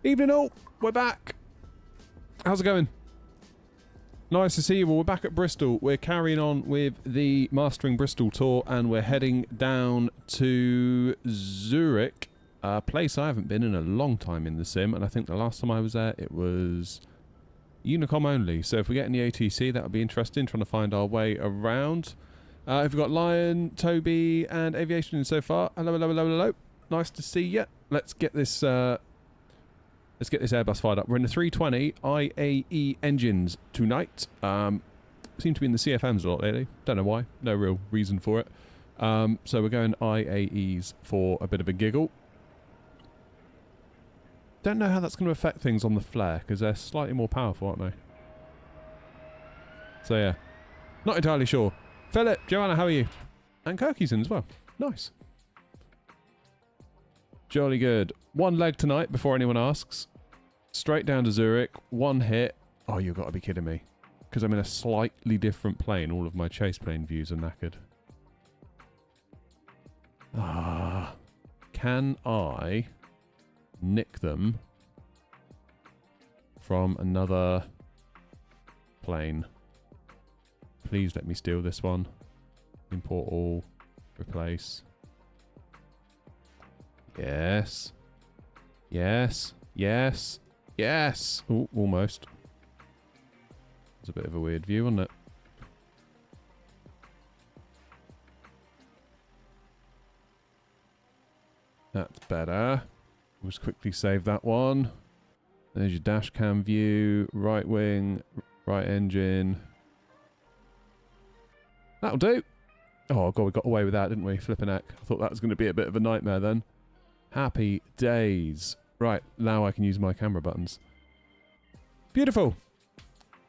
Evening all, we're back. How's it going? Nice to see you all. We're back at Bristol. We're carrying on with the Mastering Bristol tour and we're heading down to Zurich, a place I haven't been in a long time in the sim, and I think the last time I was there it was Unicom only. So if we get in the ATC, that would be interesting, trying to find our way around. We've got Lion, Toby and Aviation in so far. Hello, hello, hello, hello. Nice to see you. Let's get this Airbus fired up. We're in the 320 IAE engines tonight. Seem to be in the CFMs a lot lately. Don't know why. No real reason for it. So we're going IAEs for a bit of a giggle. Don't know how that's going to affect things on the flare, because they're slightly more powerful, aren't they? So yeah. Not entirely sure. Philip, Joanna, how are you? And Kirky's in as well. Nice. Jolly good. One leg tonight, before anyone asks. Straight down to Zurich, one hit. Oh, you've got to be kidding me. Because I'm in a slightly different plane. All of my chase plane views are knackered. Ah. Can I nick them from another plane? Please let me steal this one. Import all. Replace. Yes. Yes. Yes. Yes! Oh, almost. It's a bit of a weird view, wasn't it? That's better. We'll just quickly save that one. There's your dash cam view. Right wing. Right engine. That'll do! Oh god, we got away with that, didn't we? Flipping heck. I thought that was going to be a bit of a nightmare then. Happy days. Right, now I can use my camera buttons. Beautiful.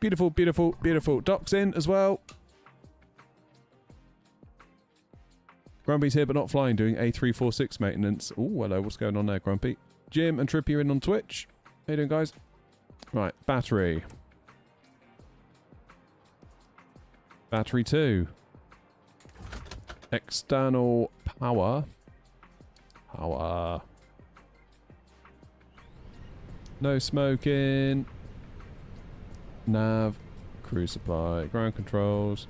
Beautiful, beautiful, beautiful. Doc's in as well. Grumpy's here but not flying, doing A346 maintenance. Oh, hello, what's going on there, Grumpy? Jim and Trippy are in on Twitch. How you doing, guys? Right, battery. Battery 2. External power. Power. No smoking. Nav. Crew supply. Ground controls.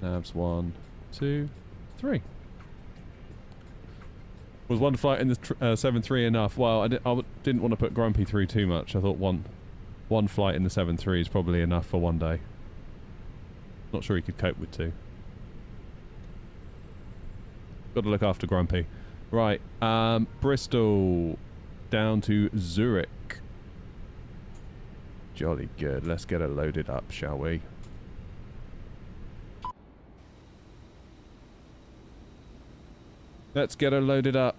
Navs 1, 2, 3. Was one flight in the 7.3 enough? Well, I didn't want to put Grumpy through too much. I thought one flight in the 7.3 is probably enough for one day. Not sure he could cope with 2. Got to look after Grumpy. Right, Bristol down to Zurich. Jolly good. Let's get it loaded up, shall we? Let's get her loaded up.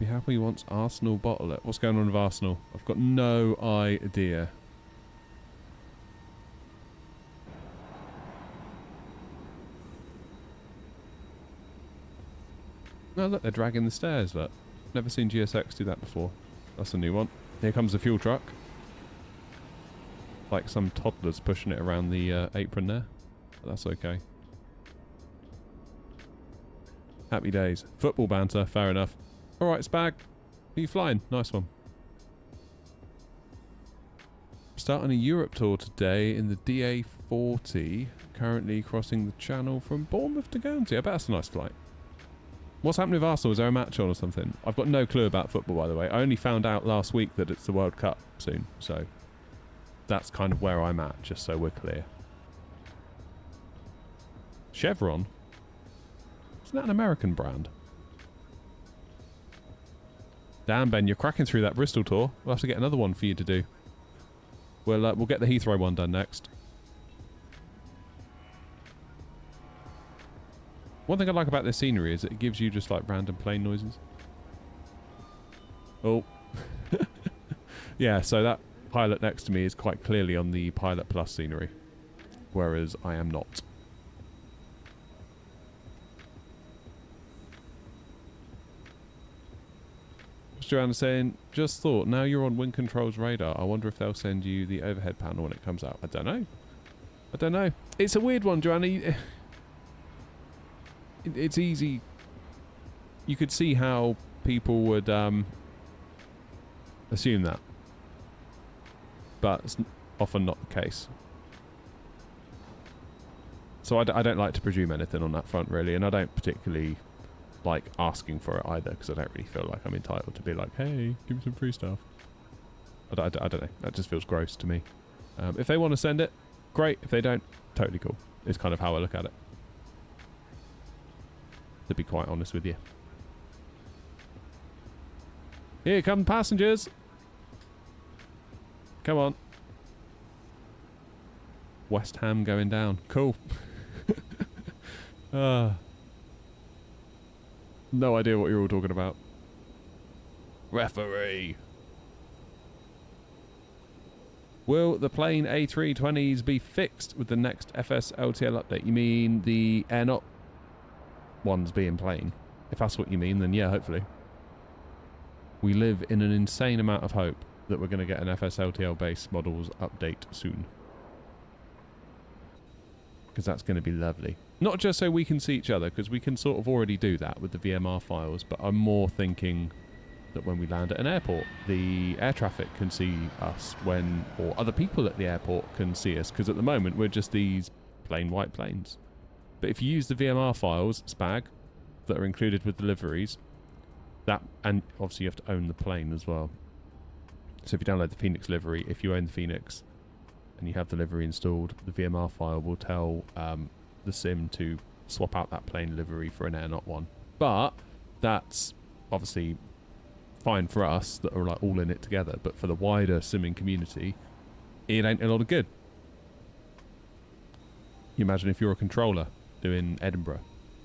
Be happy once Arsenal bottle it. What's going on with Arsenal? I've got no idea. Oh look, they're dragging the stairs, look. Never seen GSX do that before. That's a new one. Here comes the fuel truck. Like some toddlers pushing it around the apron there. But that's okay. Happy days. Football banter, fair enough. Alright, Spag. Are you flying? Nice one. Starting a Europe tour today in the DA40. Currently crossing the channel from Bournemouth to Guernsey. I bet that's a nice flight. What's happening with Arsenal? Is there a match on or something? I've got no clue about football, by the way. I only found out last week that it's the World Cup soon. So that's kind of where I'm at, just so we're clear. Chevron? Isn't that an American brand? Damn, Ben, you're cracking through that Bristol tour. We'll have to get another one for you to do. We'll get the Heathrow one done next. One thing I like about this scenery is that it gives you just like random plane noises. Oh. Yeah, so that pilot next to me is quite clearly on the Pilot Plus scenery. Whereas I am not. Joanna saying, just thought, now you're on Wind Control's radar. I wonder if they'll send you the overhead panel when it comes out. I don't know. I don't know. It's a weird one, Joanna. It's easy. You could see how people would assume that. But it's often not the case. So I don't like to presume anything on that front, really, and I don't particularly like asking for it either, because I don't really feel like I'm entitled to be like, hey, give me some free stuff. I don't know. That just feels gross to me. If they want to send it, great. If they don't, totally cool. It's kind of how I look at it, to be quite honest with you. Here come passengers. Come on. West Ham going down. Cool. No idea what you're all talking about. Referee. Will the plane A320s be fixed with the next FS LTL update? You mean the Air Not ones being plain? If that's what you mean, then yeah, hopefully. We live in an insane amount of hope that we're going to get an FS LTL base models update soon. Because that's going to be lovely. Not just so we can see each other, because we can sort of already do that with the VMR files, but I'm more thinking that when we land at an airport, the air traffic can see us or other people at the airport can see us, because at the moment we're just these plain white planes. But if you use the VMR files, SPAG, that are included with the liveries, and obviously you have to own the plane as well. So if you download the Phoenix livery, if you own the Phoenix and you have the livery installed, the VMR file will tell the sim to swap out that plane livery for an Air Not one. But that's obviously fine for us that are like all in it together, but for the wider simming community, it ain't a lot of good. You imagine if you're a controller doing Edinburgh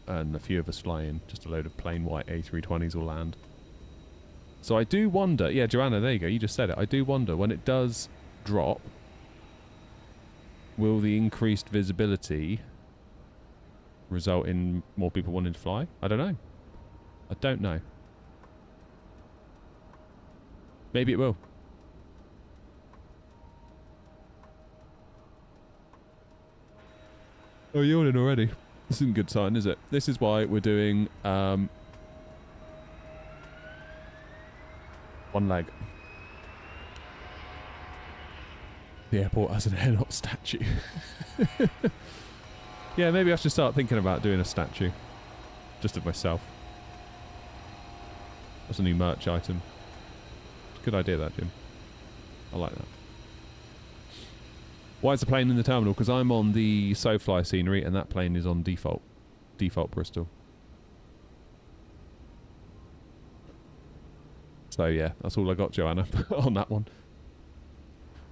and a few of us flying, just a load of plain white A320s will land. So I do wonder, yeah, Joanna, there you go, you just said it. I do wonder, when it does drop, will the increased visibility result in more people wanting to fly? I don't know. I don't know. Maybe it will. Oh, you're yawning already. This isn't a good sign, is it? This is why we're doing one leg. The airport has an Air Not statue. Yeah, maybe I should start thinking about doing a statue. Just of myself. That's a new merch item. Good idea that, Jim. I like that. Why is the plane in the terminal? Because I'm on the SoFly scenery and that plane is on default. Default Bristol. So yeah, that's all I got, Joanna, on that one.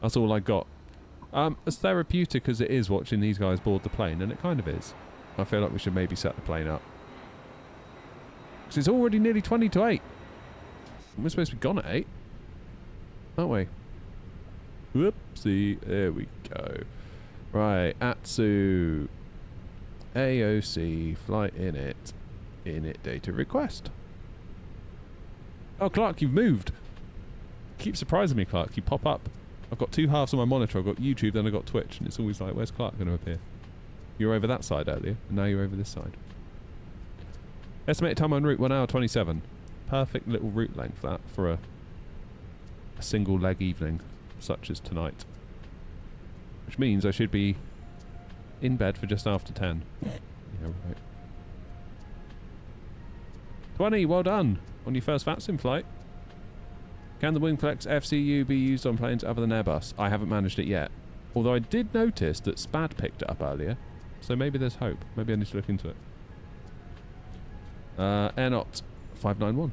That's all I got. As therapeutic as it is watching these guys board the plane, and it kind of is, I feel like we should maybe set the plane up. Because it's already nearly 20 to 8. We're supposed to be gone at 8. Aren't we? Whoopsie. There we go. Right, Atsu. AOC. Flight init. Init data request. Oh, Clark, you've moved. Keep surprising me, Clark. You pop up. I've got two halves on my monitor. I've got YouTube, then I've got Twitch, and it's always like, where's Clark going to appear? You were over that side earlier, and now you're over this side. Estimated time en route, 1 hour 27. Perfect little route length, that, for a single leg evening, such as tonight. Which means I should be in bed for just after 10. Yeah, right. 20, well done on your first VATSIM flight. Can the Wingflex FCU be used on planes other than Airbus? I haven't managed it yet. Although I did notice that SPAD picked it up earlier. So maybe there's hope. Maybe I need to look into it. Air Not 591.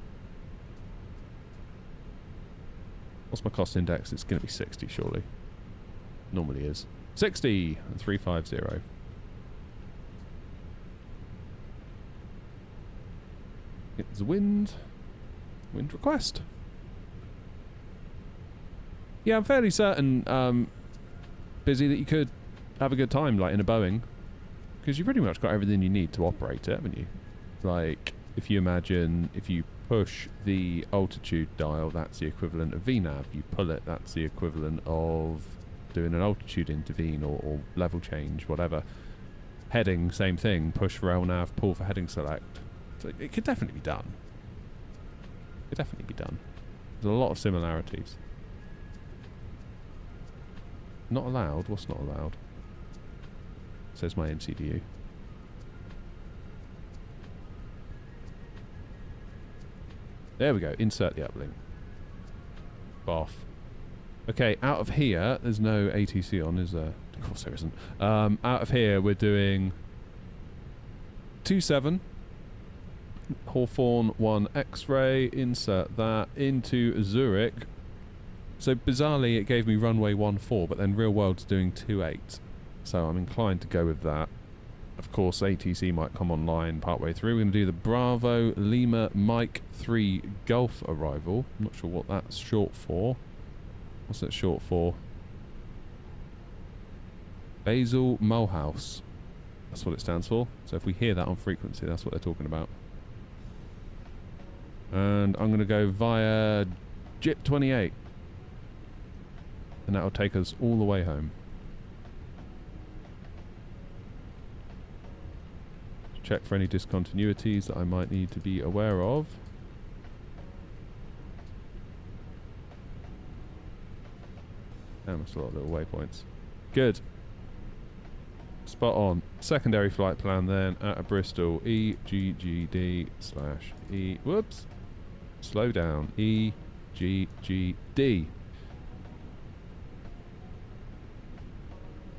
What's my cost index? It's going to be 60, surely. Normally is. 60 and 350. It's wind. Wind request. Yeah, I'm fairly certain, Busy, that you could have a good time, like, in a Boeing. Because you've pretty much got everything you need to operate it, haven't you? Like, if you imagine, if you push the altitude dial, that's the equivalent of VNAV. You pull it, that's the equivalent of doing an altitude intervene or level change, whatever. Heading, same thing. Push for LNAV, pull for heading select. So it could definitely be done. Could definitely be done. There's a lot of similarities. Not allowed? What's not allowed? Says my MCDU. There we go. Insert the uplink. Boff. Okay, out of here, there's no ATC on, is there? Of course there isn't. Out of here, we're doing 27. Hawthorne 1 X-ray. Insert that into Zurich. So bizarrely, it gave me runway 14, but then real world's doing 28. So I'm inclined to go with that. Of course, ATC might come online partway through. We're going to do the Bravo Lima Mike 3 Golf arrival. I'm not sure what that's short for. What's that short for? Basil Mulhouse. That's what it stands for. So if we hear that on frequency, that's what they're talking about. And I'm going to go via JIP 28. And that'll take us all the way home. Check for any discontinuities that I might need to be aware of. Damn, that's a lot of little waypoints. Good. Spot on. Secondary flight plan then out of Bristol. EGGD/E. Whoops. Slow down. EGGD.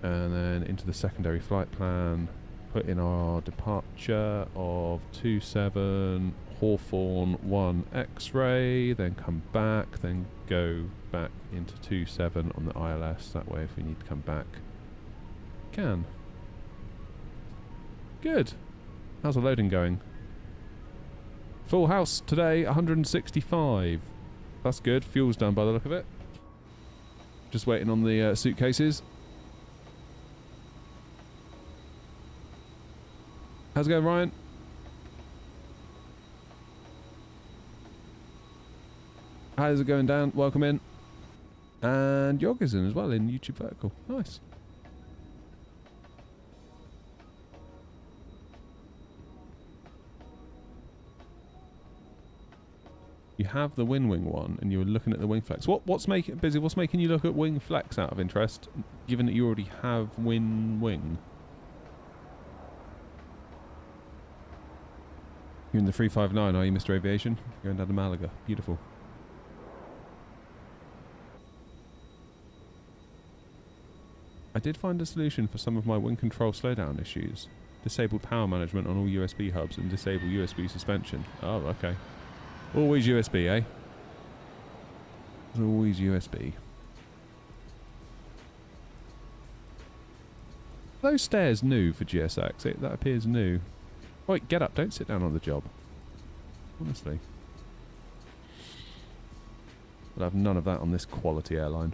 And then into the secondary flight plan. Put in our departure of 27 Hawthorne 1 X-ray, then come back, then go back into 27 on the ILS. That way, if we need to come back, can. Good. How's the loading going? Full house today, 165. That's good. Fuel's done by the look of it. Just waiting on the suitcases. How's it going, Ryan? How's it going, Dan? Welcome in. And Yoga's in as well in YouTube Vertical. Nice. You have the wing one, and you were looking at the wing flex. What's making you look at wing flex out of interest, given that you already have wing? You're in the 359, are you, Mr. Aviation? You're going down to Malaga. Beautiful. I did find a solution for some of my wing control slowdown issues. Disabled power management on all USB hubs and disable USB suspension. Oh, okay. Always USB, eh? Always USB. Those stairs new for GSX? That appears new. Wait, get up. Don't sit down on the job. Honestly. I'll have none of that on this quality airline.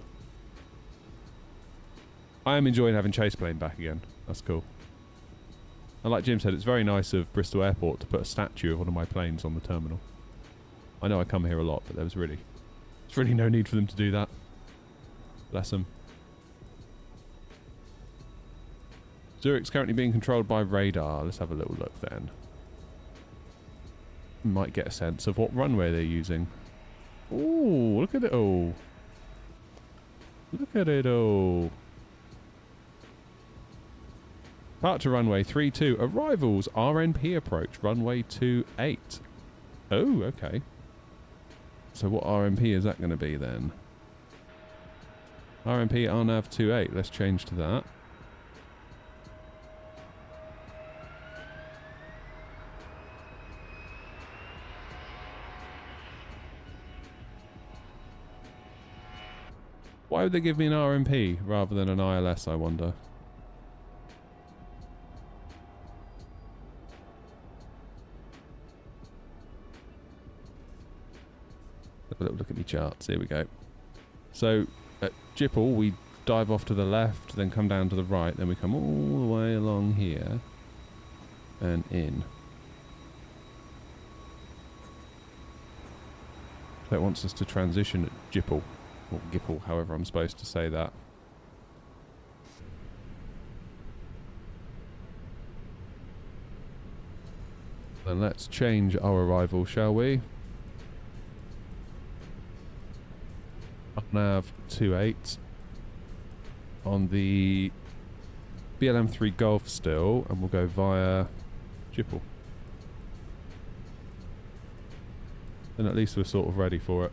I am enjoying having Chase Plane back again. That's cool. And like Jim said, it's very nice of Bristol Airport to put a statue of one of my planes on the terminal. I know I come here a lot, but there's really no need for them to do that. Bless them. Zurich's currently being controlled by radar. Let's have a little look then. Might get a sense of what runway they're using. Ooh, look at it all. Look at it all. Departure runway 32. Arrivals RNP approach runway 28. Oh, okay. So what RNP is that going to be then? RNP RNAV 28. Let's change to that. Why would they give me an RMP rather than an ILS, I wonder? Have a little look at my charts. Here we go. So, at Jipple, we dive off to the left, then come down to the right, then we come all the way along here and in. So it wants us to transition at Jipple. Or Gipple, however I'm supposed to say that. Then let's change our arrival, shall we? Nav 28 on the BLM3 Golf still, and we'll go via Jipple. Then at least we're sort of ready for it.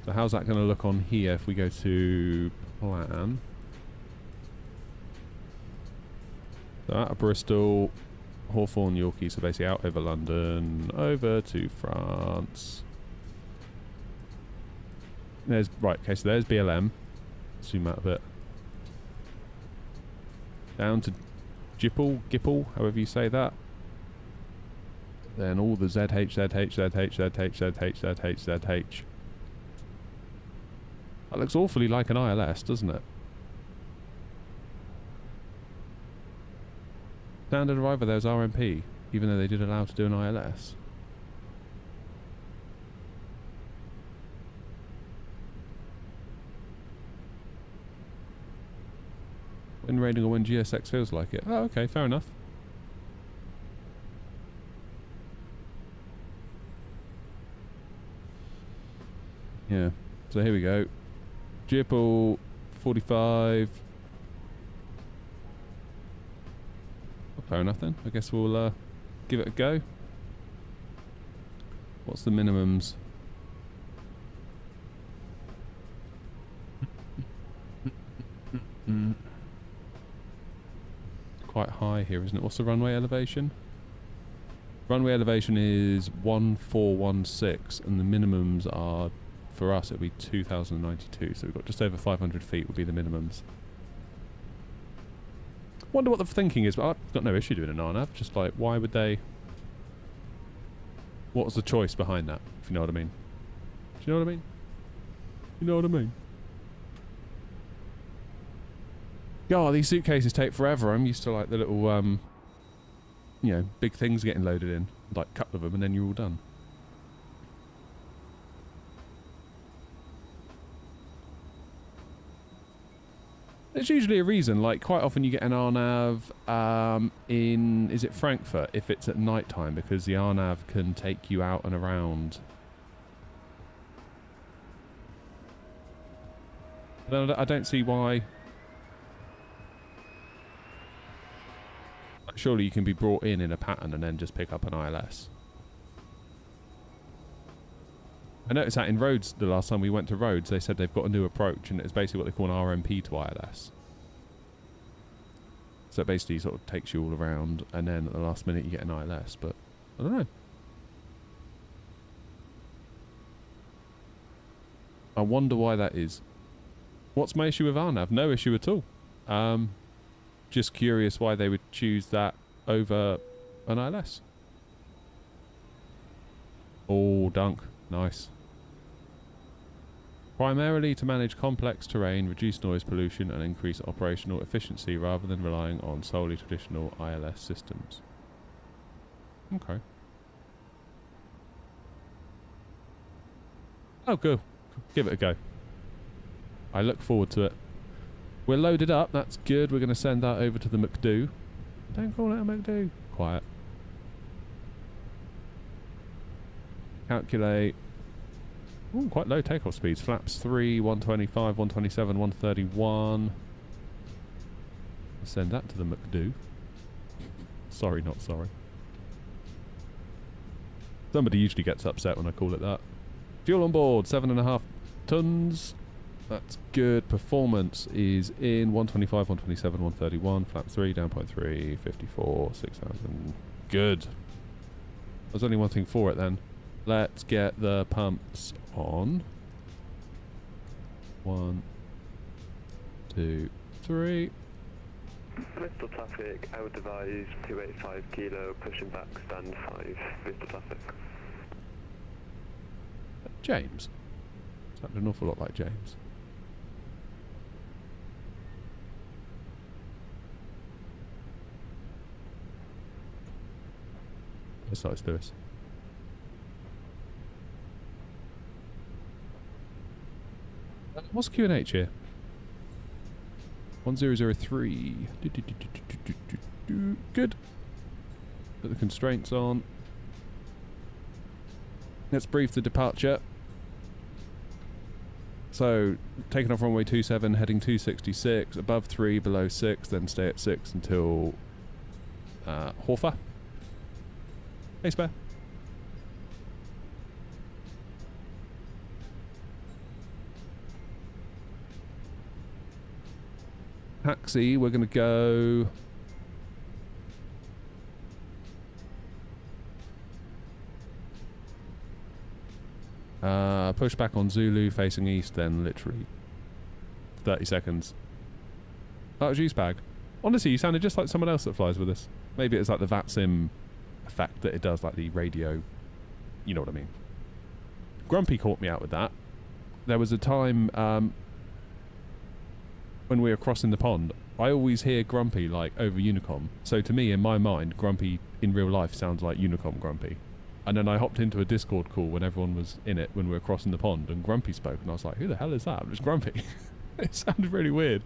So how's that going to look on here if we go to plan? So out of Bristol, Hawthorne, Yorkie, so basically out over London, over to France. There's, right, okay, so there's BLM. Zoom out a bit. Down to Gipple, however you say that. Then all the ZH. That looks awfully like an ILS, doesn't it? Standard arrival, there's RMP, even though they did allow to do an ILS. When rating or when GSX feels like it. Oh, okay, fair enough. Yeah, so here we go. Jipple 45. Oh, fair enough then. I guess we'll give it a go. What's the minimums? Quite high here, isn't it? What's the runway elevation? Runway elevation is 1416, and the minimums are, for us, it'll be 2092. So we've got just over 500 feet would be the minimums. Wonder what the thinking is, but I've got no issue doing an RNAV. Just like, why would they? What was the choice behind that? If you know what I mean. Do you know what I mean? You know what I mean? God, these suitcases take forever. I'm used to like the little, you know, big things getting loaded in. Like a couple of them and then you're all done. There's usually a reason. Like quite often you get an RNAV in, is it Frankfurt, if it's at night time, because the RNAV can take you out and around. I don't see why. Surely you can be brought in a pattern and then just pick up an ILS. I noticed that in Rhodes, the last time we went to Rhodes, they said they've got a new approach, and it's basically what they call an RMP to ILS. So it basically sort of takes you all around, and then at the last minute you get an ILS, but I don't know. I wonder why that is. What's my issue with RNAV? No issue at all. Just curious why they would choose that over an ILS. Oh, dunk. Nice. Primarily to manage complex terrain, reduce noise pollution and increase operational efficiency rather than relying on solely traditional ILS systems. Okay. Oh, good. Give it a go. I look forward to it. We're loaded up, that's good. We're going to send that over to the McDo. Don't call it a McDo. Quiet. Calculate. Ooh, quite low takeoff speeds. Flaps 3, 125, 127, 131. Send that to the McDo. Sorry, not sorry. Somebody usually gets upset when I call it that. Fuel on board, 7.5 tons. That's good. Performance is in 125, 127, 131. Flap 3, down point 3, 54, 6,000. Good. There's only one thing for it then. Let's get the pumps on. 1, 2, 3. Bristol traffic, out advise 285 kilo, pushing back, stand 5, Bristol traffic. James. Sounded an awful lot like James. Let's do this. What's Q&H here? 1003. Good. Put the constraints on. Let's brief the departure. So, taking off runway 27, heading 266, above 3, below 6, then stay at 6 until Horfa. Hey, Spare. Taxi, we're going to go... push back on Zulu, facing east, then literally 30 seconds. That was you, Spag. Honestly, you sounded just like someone else that flies with us. Maybe it's like the VATSIM effect that it does, like the radio. You know what I mean. Grumpy caught me out with that. There was a time when we were crossing the pond, I always hear Grumpy like over Unicom. So to me, in my mind, Grumpy in real life sounds like Unicom Grumpy. And then I hopped into a Discord call when everyone was in it when we were crossing the pond, and Grumpy spoke, and I was like, who the hell is that? It was Grumpy. It sounded really weird.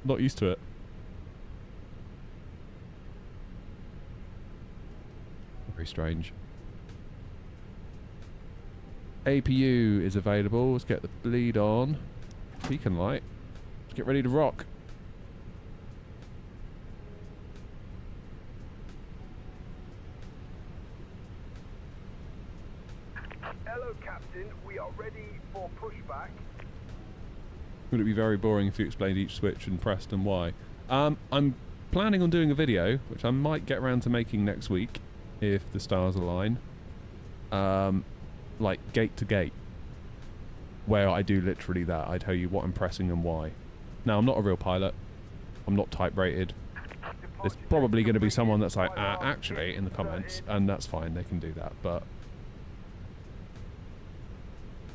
Not used to it. Very strange. APU is available. Let's get the bleed on. Beacon light. Let's get ready to rock. Hello, Captain. We are ready for pushback. Would it be very boring if you explained each switch and pressed and why? I'm planning on doing a video, which I might get around to making next week, if the stars align. Like gate to gate, where I do literally that. I tell you what I'm pressing and why. Now, I'm not a real pilot. I'm not type rated. There's probably going to be someone that's like, actually, in the comments, and that's fine. They can do that, but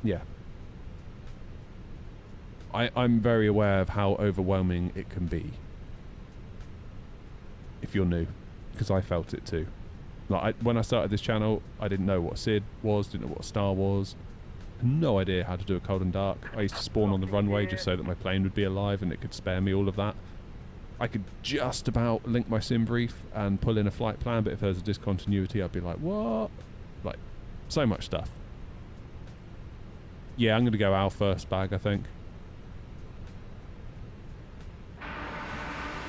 yeah. I'm very aware of how overwhelming it can be if you're new, because I felt it too. Like when I started this channel, I didn't know what a SID was, didn't know what a star was, no idea how to do a cold and dark. I used to spawn on the runway just so that my plane would be alive and it could spare me all of that. I could just about link my sim brief and pull in a flight plan, but if there's a discontinuity, I'd be like, what? Like, so much stuff. Yeah, I'm going to go Al first bag, I think.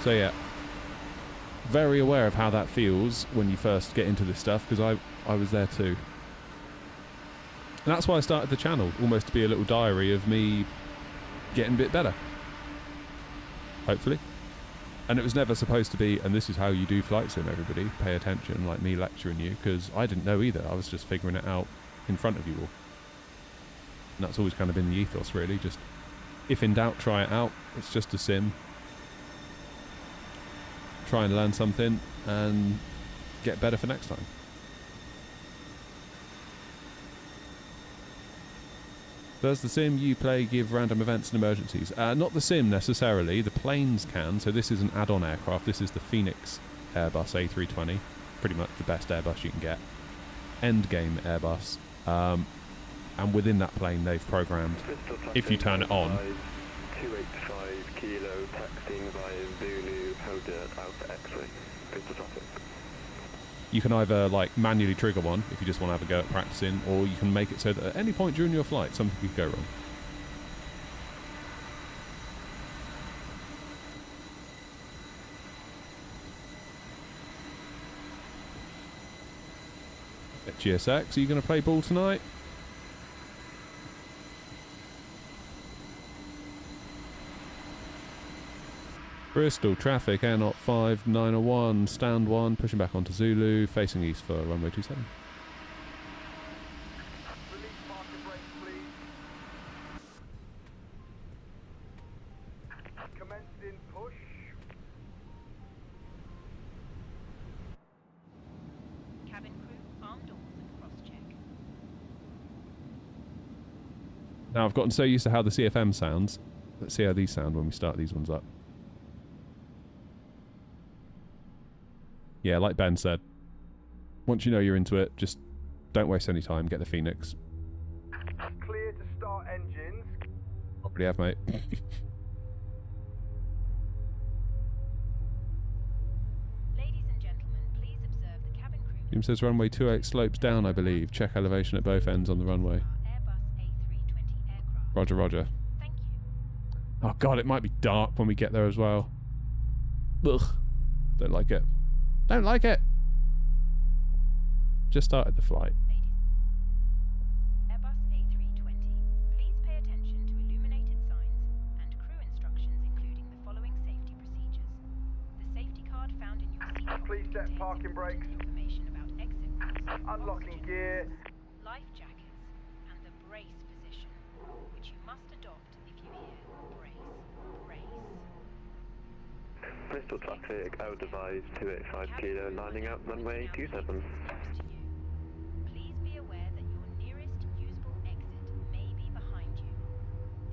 So yeah, very aware of how that feels when you first get into this stuff, because I was there too. And that's why I started the channel, almost to be a little diary of me getting a bit better. Hopefully. And it was never supposed to be, and this is how you do flight sim, everybody, pay attention, like me lecturing you, because I didn't know either. I was just figuring it out in front of you all. And that's always kind of been the ethos, really. Just, if in doubt, try it out. It's just a sim. Try and learn something and get better for next time. Does the sim you play give random events and emergencies? Not the sim necessarily. The planes can. So this is an add-on aircraft. This is the Phoenix Airbus A320. Pretty much the best Airbus you can get. Endgame Airbus. And within that plane they've programmed, if you turn it on, 285 kilo taxiing via Zulu, Hoda, Alpha X-ray, Bristol traffic. You can either like manually trigger one if you just want to have a go at practicing, or you can make it so that at any point during your flight something could go wrong. At GSX, are you going to play ball tonight? Bristol, traffic, Air Knot 5901, stand 1, pushing back onto Zulu, facing east for runway 27. Release parking brakes, please. Commencing push. Cabin crew, arm doors and cross-check. Now I've gotten so used to how the CFM sounds. Let's see how these sound when we start these ones up. Yeah, like Ben said, once you know you're into it, just don't waste any time, get the Phoenix. Clear to start engines. Already have, mate. Ladies and gentlemen, please observe the cabin crew. Jim says runway 28 slopes down, I believe. Check elevation at both ends on the runway. Airbus A320 aircraft. Roger, roger. Thank you. Oh god, it might be dark when we get there as well. Ugh. Don't like it. Don't like it! Just started the flight. Airbus A320. Please pay attention to illuminated signs and crew instructions, including the following safety procedures. The safety card found in your seat Please set contains parking brakes. important information about exit routes, Unlocking oxygen, gear. life jackets, and the brace position, which you must adopt if you hear brace, brace. Bristol traffic, I would advise 285 kilo, lining up runway 27. Close to you. Please be aware that your nearest usable exit may be behind you.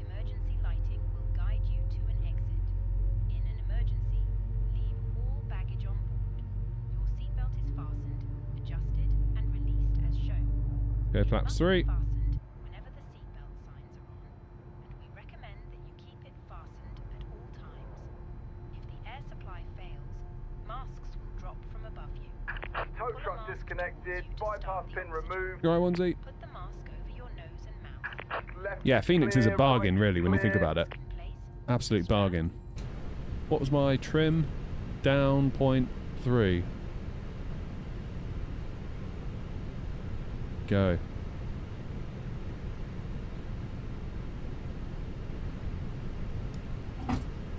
Emergency lighting will guide you to an exit. In an emergency, leave all baggage on board. Your seatbelt is fastened, adjusted, and released as shown. Go flaps 3. Fastened whenever the seatbelt signs are on, and we recommend that you keep it fastened at all times. If the air supply fails, masks will drop from above you. Tow truck disconnected. Bypass pin removed. Go on, onesie. Put the mask over your nose and mouth. Left Yeah, Phoenix is a clear, bargain, right really, when you think clear. about it. In place. Absolute bargain. What was my trim? Down 0.3. Go.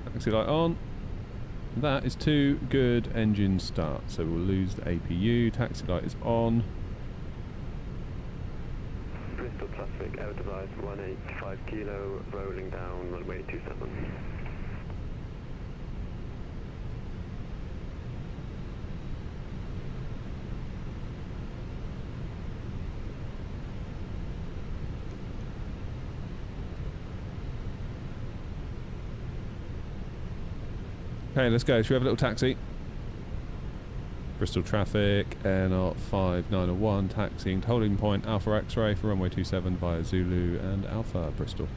Taxi light on. That is 2 good engine starts, so we'll lose the APU. Taxi light is on. Bristol traffic, I would advise 185 kilo, rolling down runway 27. Okay, let's go. Should we have a little taxi? Bristol traffic, Air 5901, taxiing to holding point Alpha X-ray for runway 27 via Zulu and Alpha Bristol.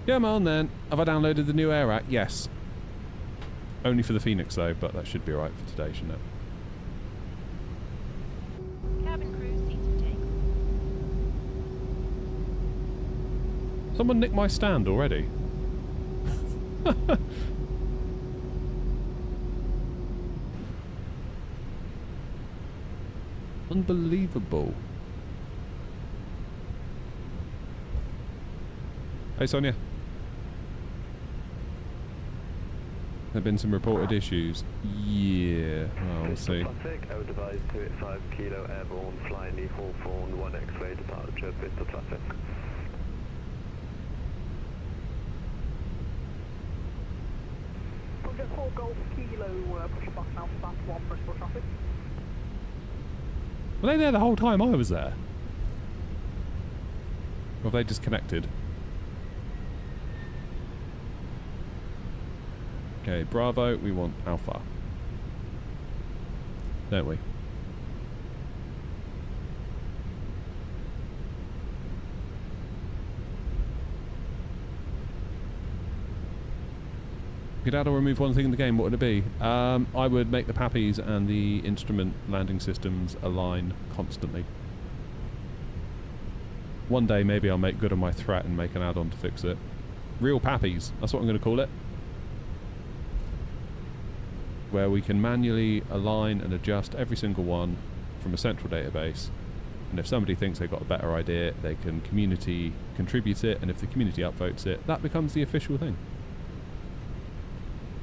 Come on then. Have I downloaded the new Air Act? Yes. Only for the Phoenix though, but that should be alright for today, shouldn't it? Cabin crew, seats for takeoff. Someone nicked my stand already. Unbelievable. Hey Sonia. There have been some reported issues. Yeah, well, we'll see. Traffic, I would advise 285 kilo airborne, flying the Hawthorne 1 X-ray departure, Bristol traffic. Project 4 Golf Kilo, pushing back now for Band 1 Bristol traffic. Were they there the whole time I was there? Or have they disconnected? Okay, Bravo, we want Alpha. Don't we? If you could add or remove one thing in the game, what would it be? I would make the Pappies and the instrument landing systems align constantly. One day maybe I'll make good on my threat and make an add-on to fix it. Real Pappies, that's what I'm going to call it. Where we can manually align and adjust every single one from a central database, and if somebody thinks they've got a better idea, they can community contribute it, and if the community upvotes it, that becomes the official thing.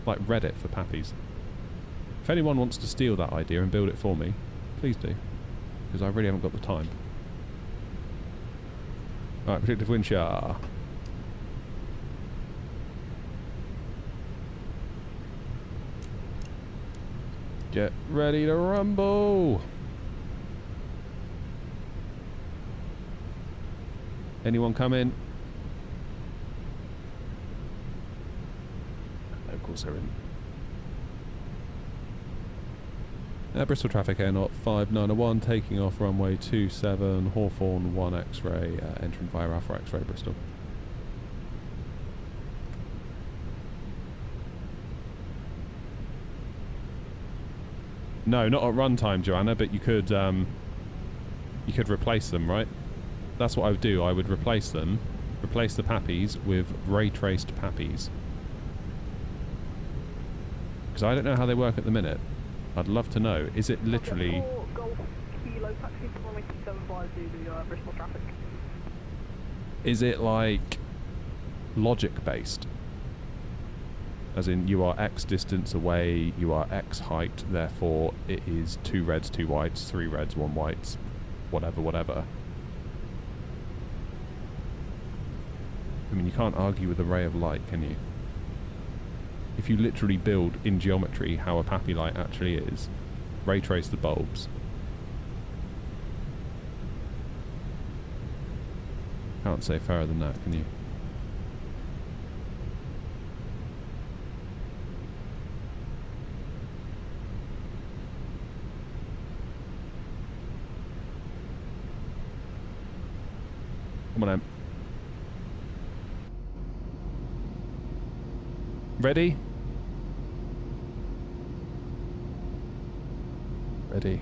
Like Reddit for Pappies. If anyone wants to steal that idea and build it for me, please do, because I really haven't got the time. Alright, predictive wind shear. Get ready to rumble! Anyone come in? Of course they're in. Bristol traffic Air 5901, taking off runway 27, Hawthorne 1 X-ray, entering via Alpha X-ray Bristol. No, not at runtime, Joanna, but you could replace them, right? That's what I would do. I would replace them, replace the Pappies with ray-traced Pappies. Because I don't know how they work at the minute. I'd love to know. Is it literally... Golf Kilo taxi to runway 75 to the Bristol traffic. Is it like logic-based? As in, you are X distance away, you are X height, therefore it is 2 reds, 2 whites, 3 reds, 1 whites, whatever, whatever. I mean, you can't argue with a ray of light, can you? If you literally build in geometry how a Pappy light actually is, ray trace the bulbs. Can't say fairer than that, can you? Come on, Em. Ready? Ready.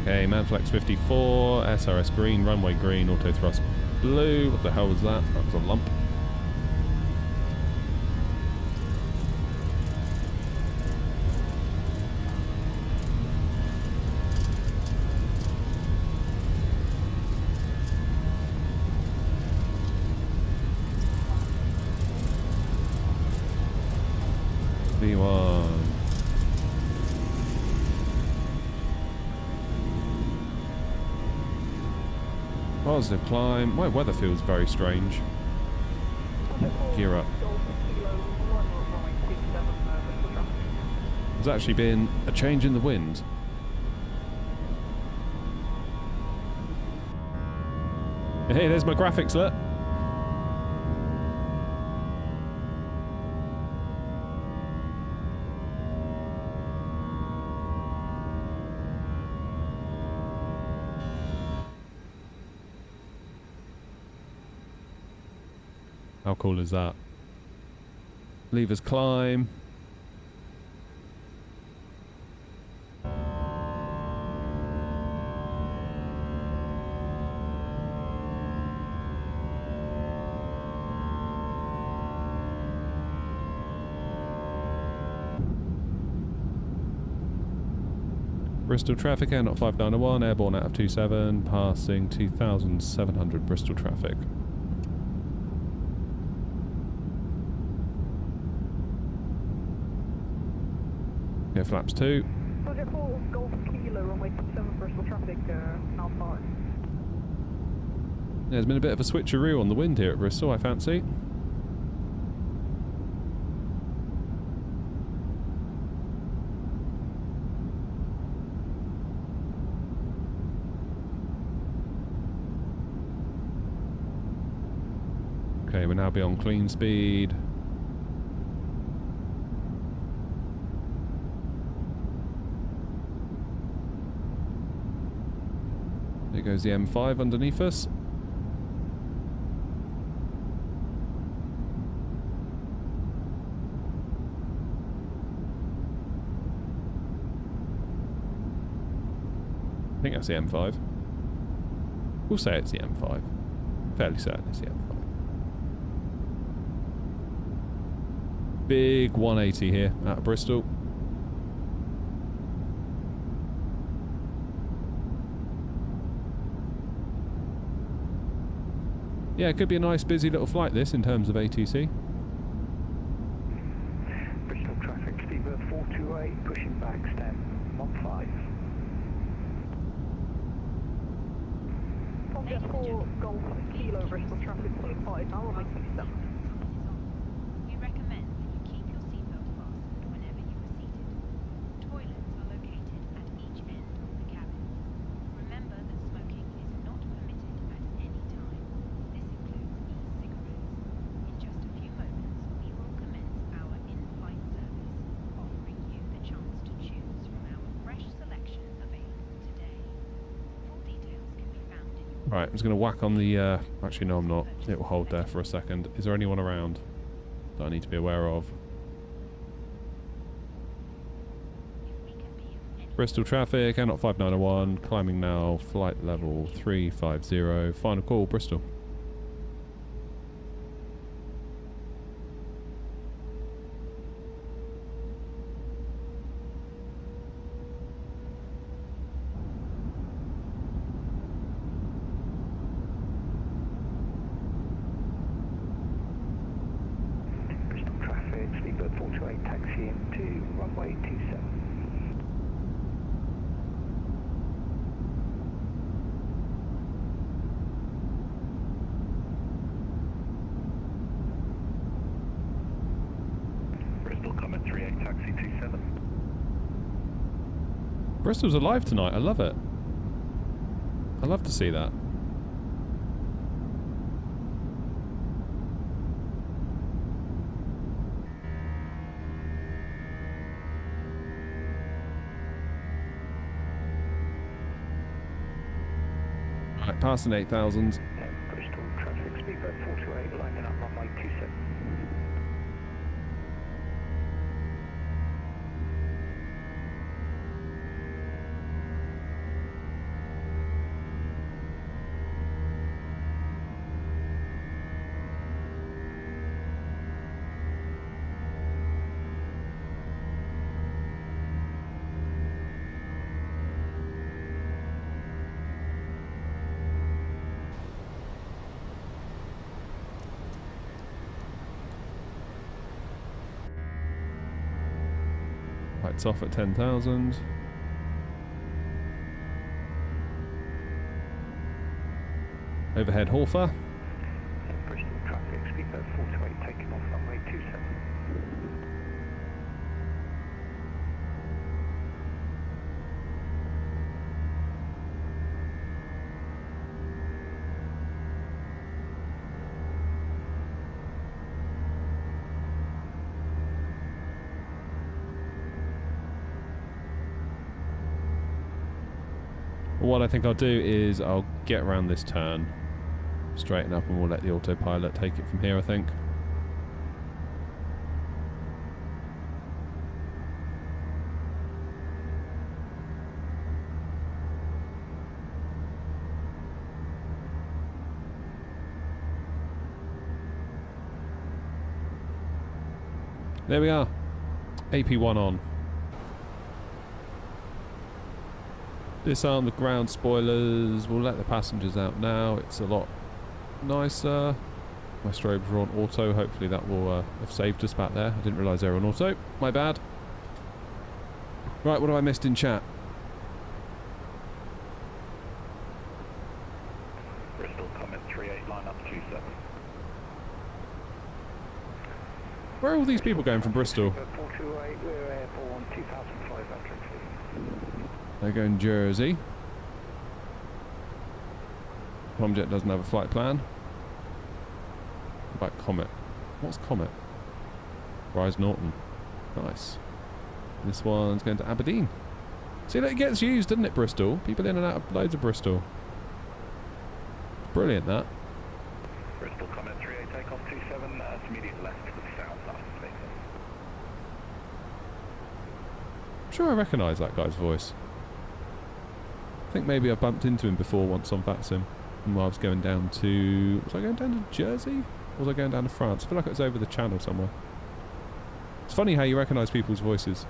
Okay, Manflex 54, SRS green, runway green, auto thrust blue. What the hell was that? That was a lump. V1. Positive climb. My weather feels very strange. Gear up. There's actually been a change in the wind. Hey, there's my graphics, look. How cool is that? Levers climb. Bristol traffic, air not 5901, airborne out of 27, passing 2,700 Bristol traffic. Okay, flaps 2. Project 4, Golf Kilo, runway 27 Bristol traffic, now 5. There's been a bit of a switcheroo on the wind here at Bristol, I fancy. Okay, we're now beyond clean speed. There goes the M5 underneath us. I think that's the M5. We'll say it's the M5. Fairly certain it's the M5. Big 180 here out of Bristol. Yeah, it could be a nice busy little flight this in terms of ATC. Bristol traffic, Steamer 428, pushing back, stand 15. Project 4, Golf Kilo, Bristol traffic, 25, now runway 27. We recommend that you keep your seatbelt fastened whenever you are seated. Toilets are located at each end of the cabin. Remember that smoking is not permitted at any time. This includes e-cigarettes. In just a few moments, we will commence our in-flight service, offering you the chance to choose from our fresh selection Right, I'm just going to whack on the... actually, no, I'm not. It will hold there for a second. Is there anyone around that I need to be aware of? Bristol traffic, Not 5901, climbing now, flight level 350, final call, Bristol. Bristol traffic, Speedbird 428 taxiing to runway 27. Bristol, comment 38, taxi 27. Bristol's alive tonight, I love it. I love to see that. Right, passing 8,000. Bristol traffic, Speedbird 428 lining up runway 27. Lights off at 10,000. Overhead Hawfer. Bristol traffic, Speedbird 428 taking off runway 27. What I think I'll do is I'll get around this turn, straighten up, and we'll let the autopilot take it from here, I think. There we are. AP1 on. Disarm the ground spoilers. We'll let the passengers out now. It's a lot nicer. My strobes are on auto. Hopefully that will have saved us back there. I didn't realise they were on auto. My bad. Right, what have I missed in chat? Bristol, comment 38, line up 27. Where are all these people going from Bristol? Speedbird 428, we're airborne 2,500 feet. They're going Jersey. Comjet doesn't have a flight plan. What about Comet? What's Comet? Rise Norton. Nice. This one's going to Aberdeen. See, that it gets used, doesn't it, Bristol? People in and out of loads of Bristol. Brilliant, that. Bristol, comment 38, take off 27, immediate left to the south after space. I'm sure I recognise that guy's voice. I think maybe I bumped into him before once on VATSIM. While I was going down to... Was I going down to Jersey? Or was I going down to France? I feel like it was over the channel somewhere. It's funny how you recognise people's voices.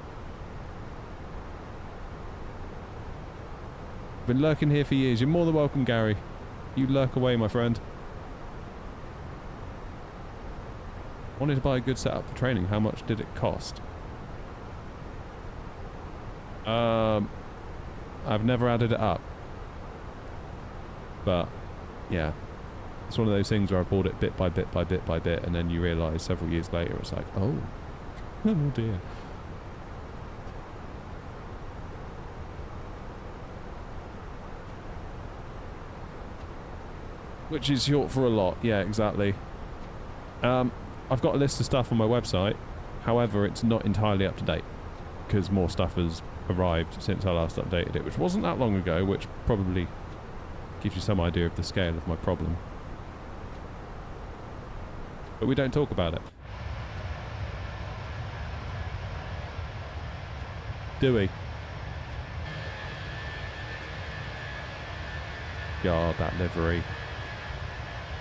Been lurking here for years. You're more than welcome, Gary. You lurk away, my friend. Wanted to buy a good setup for training. How much did it cost? I've never added it up. But, yeah. It's one of those things where I bought it bit by bit by bit by bit, and then you realise several years later it's like, oh. Oh dear. Which is short for a lot. Yeah, exactly. I've got a list of stuff on my website. However, it's not entirely up to date, because more stuff has arrived since I last updated it, which wasn't that long ago, which probably Gives you some idea of the scale of my problem. But we don't talk about it. Do we? God, that livery.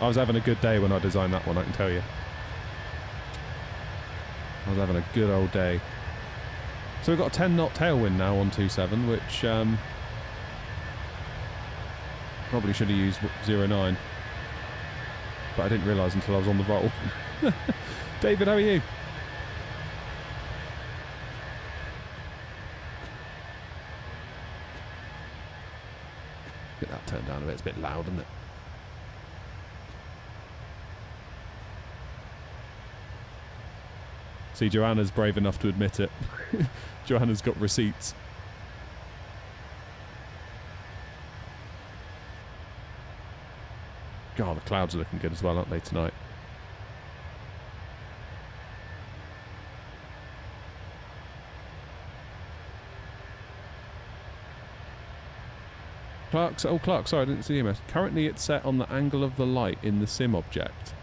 I was having a good day when I designed that one, I can tell you. I was having a good old day. So we've got a 10 knot tailwind now on 2.7, which probably should have used 0.9. But I didn't realise until I was on the roll. David, how are you? Get that turned down a bit, it's a bit loud, isn't it? See, Joanna's brave enough to admit it. Joanna's got receipts. God, the clouds are looking good as well, aren't they, tonight? Clark, sorry, I didn't see him. Currently it's set on the angle of the light in the sim object.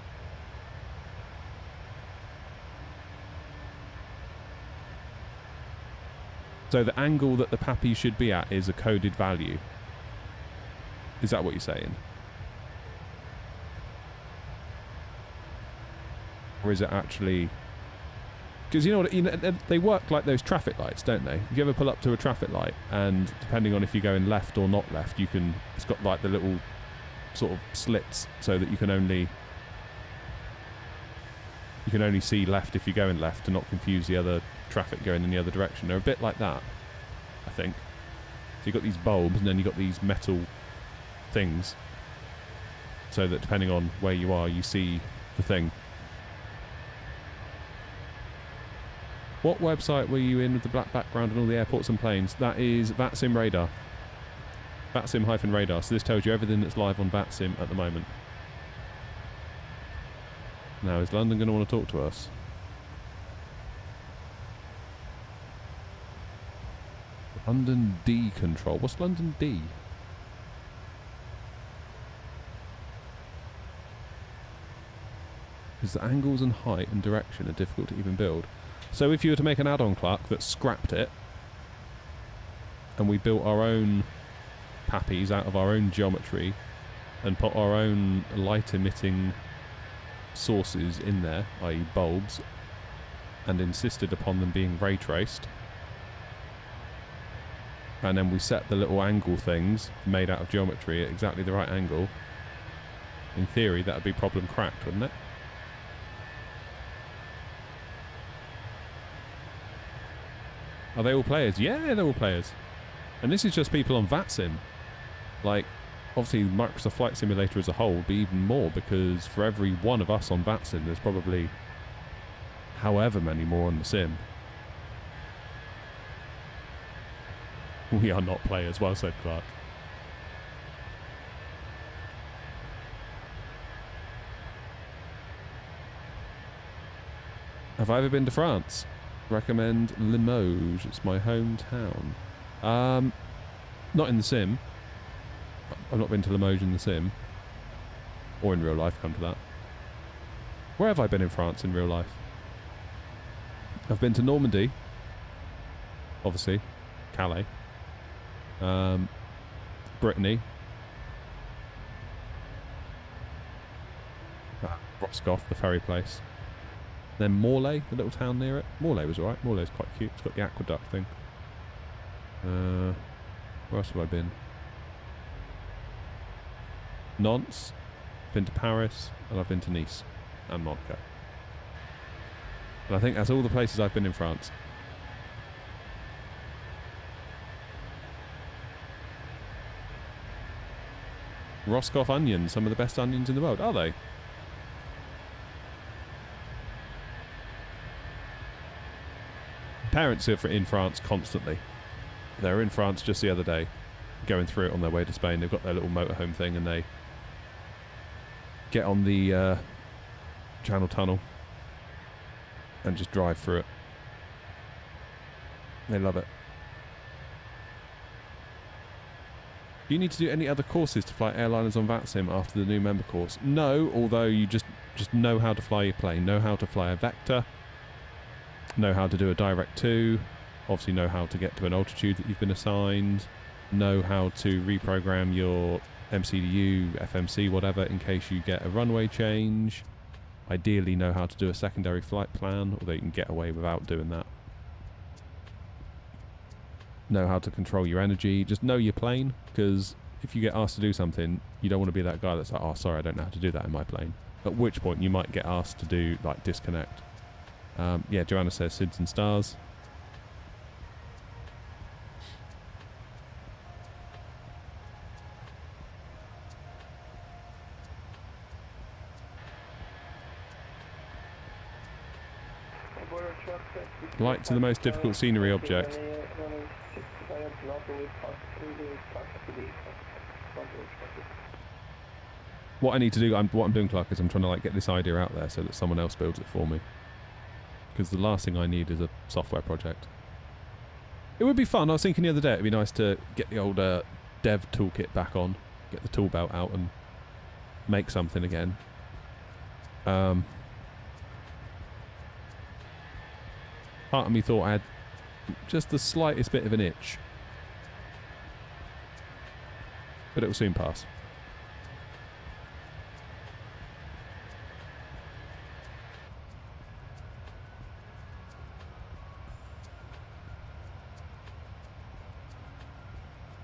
So the angle that the Pappy should be at is a coded value. Is that what you're saying? Or is it actually... Because you know what, they work like those traffic lights, don't they? If you ever pull up to a traffic light, and depending on if you're going left or not left, you can... It's got like the little sort of slits so that you can only see left if you're going left to not confuse the other traffic going in the other direction. They're a bit like that, I think. So you've got these bulbs and then you've got these metal things so that depending on where you are, you see the thing. What website were you in with the black background and all the airports and planes? That is VATSIM Radar. VATSIM-radar. So this tells you everything that's live on VATSIM at the moment. Now, is London going to want to talk to us? London D control. What's London D? Because the angles and height and direction are difficult to even build. So if you were to make an add-on Clark that scrapped it, and we built our own Pappies out of our own geometry, and put our own light-emitting sources in there, i.e. bulbs, and insisted upon them being ray traced, and then we set the little angle things made out of geometry at exactly the right angle, in theory that would be problem cracked, wouldn't it? Are they all players? Yeah, they're all players. And this is just people on VATSIM. Like, obviously Microsoft Flight Simulator as a whole would be even more, because for every one of us on VATSIM, there's probably however many more on the sim. We are not players, well said, Clark. Have I ever been to France? Recommend Limoges. It's my hometown. Not in the sim. I've not been to Limoges in the sim. Or in real life, come to that. Where have I been in France in real life? I've been to Normandy. Obviously. Calais. Brittany. Roscoff, the ferry place. Then Morlaix, the little town near it. Morlaix was alright. Morlaix's quite cute. It's got the aqueduct thing. Where else have I been? Nantes. Been to Paris. And I've been to Nice. And Monaco. And I think that's all the places I've been in France. Roscoff onions. Some of the best onions in the world. Are they? Parents are in France constantly. They were in France just the other day, going through it on their way to Spain. They've got their little motorhome thing, and they get on the Channel Tunnel and just drive through it. They love it. Do you need to do any other courses to fly airliners on VATSIM after the new member course? No, although you just know how to fly your plane, know how to fly a vector, know how to do a direct to, obviously know how to get to an altitude that you've been assigned, know how to reprogram your MCDU, FMC, whatever, in case you get a runway change. Ideally know how to do a secondary flight plan, although you can get away without doing that. Know how to control your energy, just know your plane, because if you get asked to do something, you don't want to be that guy that's like, oh sorry, I don't know how to do that in my plane. At which point you might get asked to do like disconnect. Yeah, Joanna says SIDS and stars. Light to the most difficult scenery object. What I need to do, what I'm doing, Clark, is I'm trying to like get this idea out there so that someone else builds it for me. Because the last thing I need is a software project. It would be fun. I was thinking the other day it'd be nice to get the old dev toolkit back on, get the tool belt out and make something again. Part of me thought I had just the slightest bit of an itch. But it will soon pass.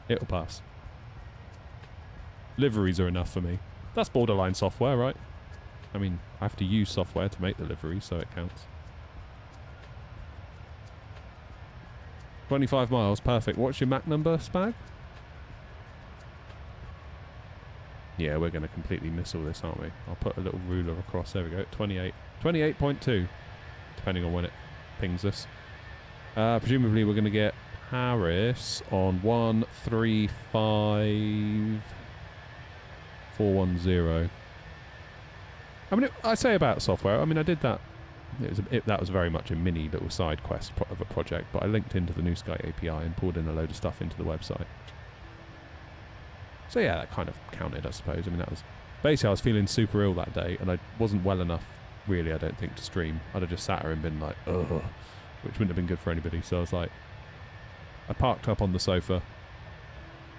It'll pass. Liveries are enough for me. That's borderline software, right? I mean, I have to use software to make the livery, so it counts. 25 miles, perfect. What's your Mac number, Spag? Yeah, we're going to completely miss all this, aren't we? I'll put a little ruler across. There we go. 28. 28.2, depending on when it pings us. Presumably we're going to get Paris on 135410. I mean, I say about software. I mean, I did that. That was very much a mini little side quest of a project, but I linked into the New Sky API and pulled in a load of stuff into the website. So yeah, that kind of counted, I suppose. I mean, that was basically, I was feeling super ill that day, and I wasn't well enough, really, I don't think, to stream. I'd have just sat there and been like, ugh, which wouldn't have been good for anybody. So I was like, I parked up on the sofa,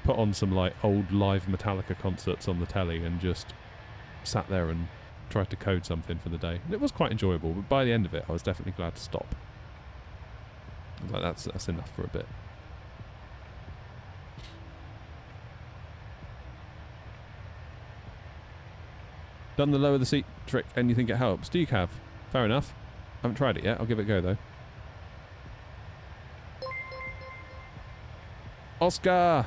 put on some like old live Metallica concerts on the telly, and just sat there and tried to code something for the day. And it was quite enjoyable, but by the end of it, I was definitely glad to stop. I was like, that's enough for a bit. Done the lower the seat trick and you think it helps? Do you, Cav? Fair enough. I haven't tried it yet. I'll give it a go, though. Oscar!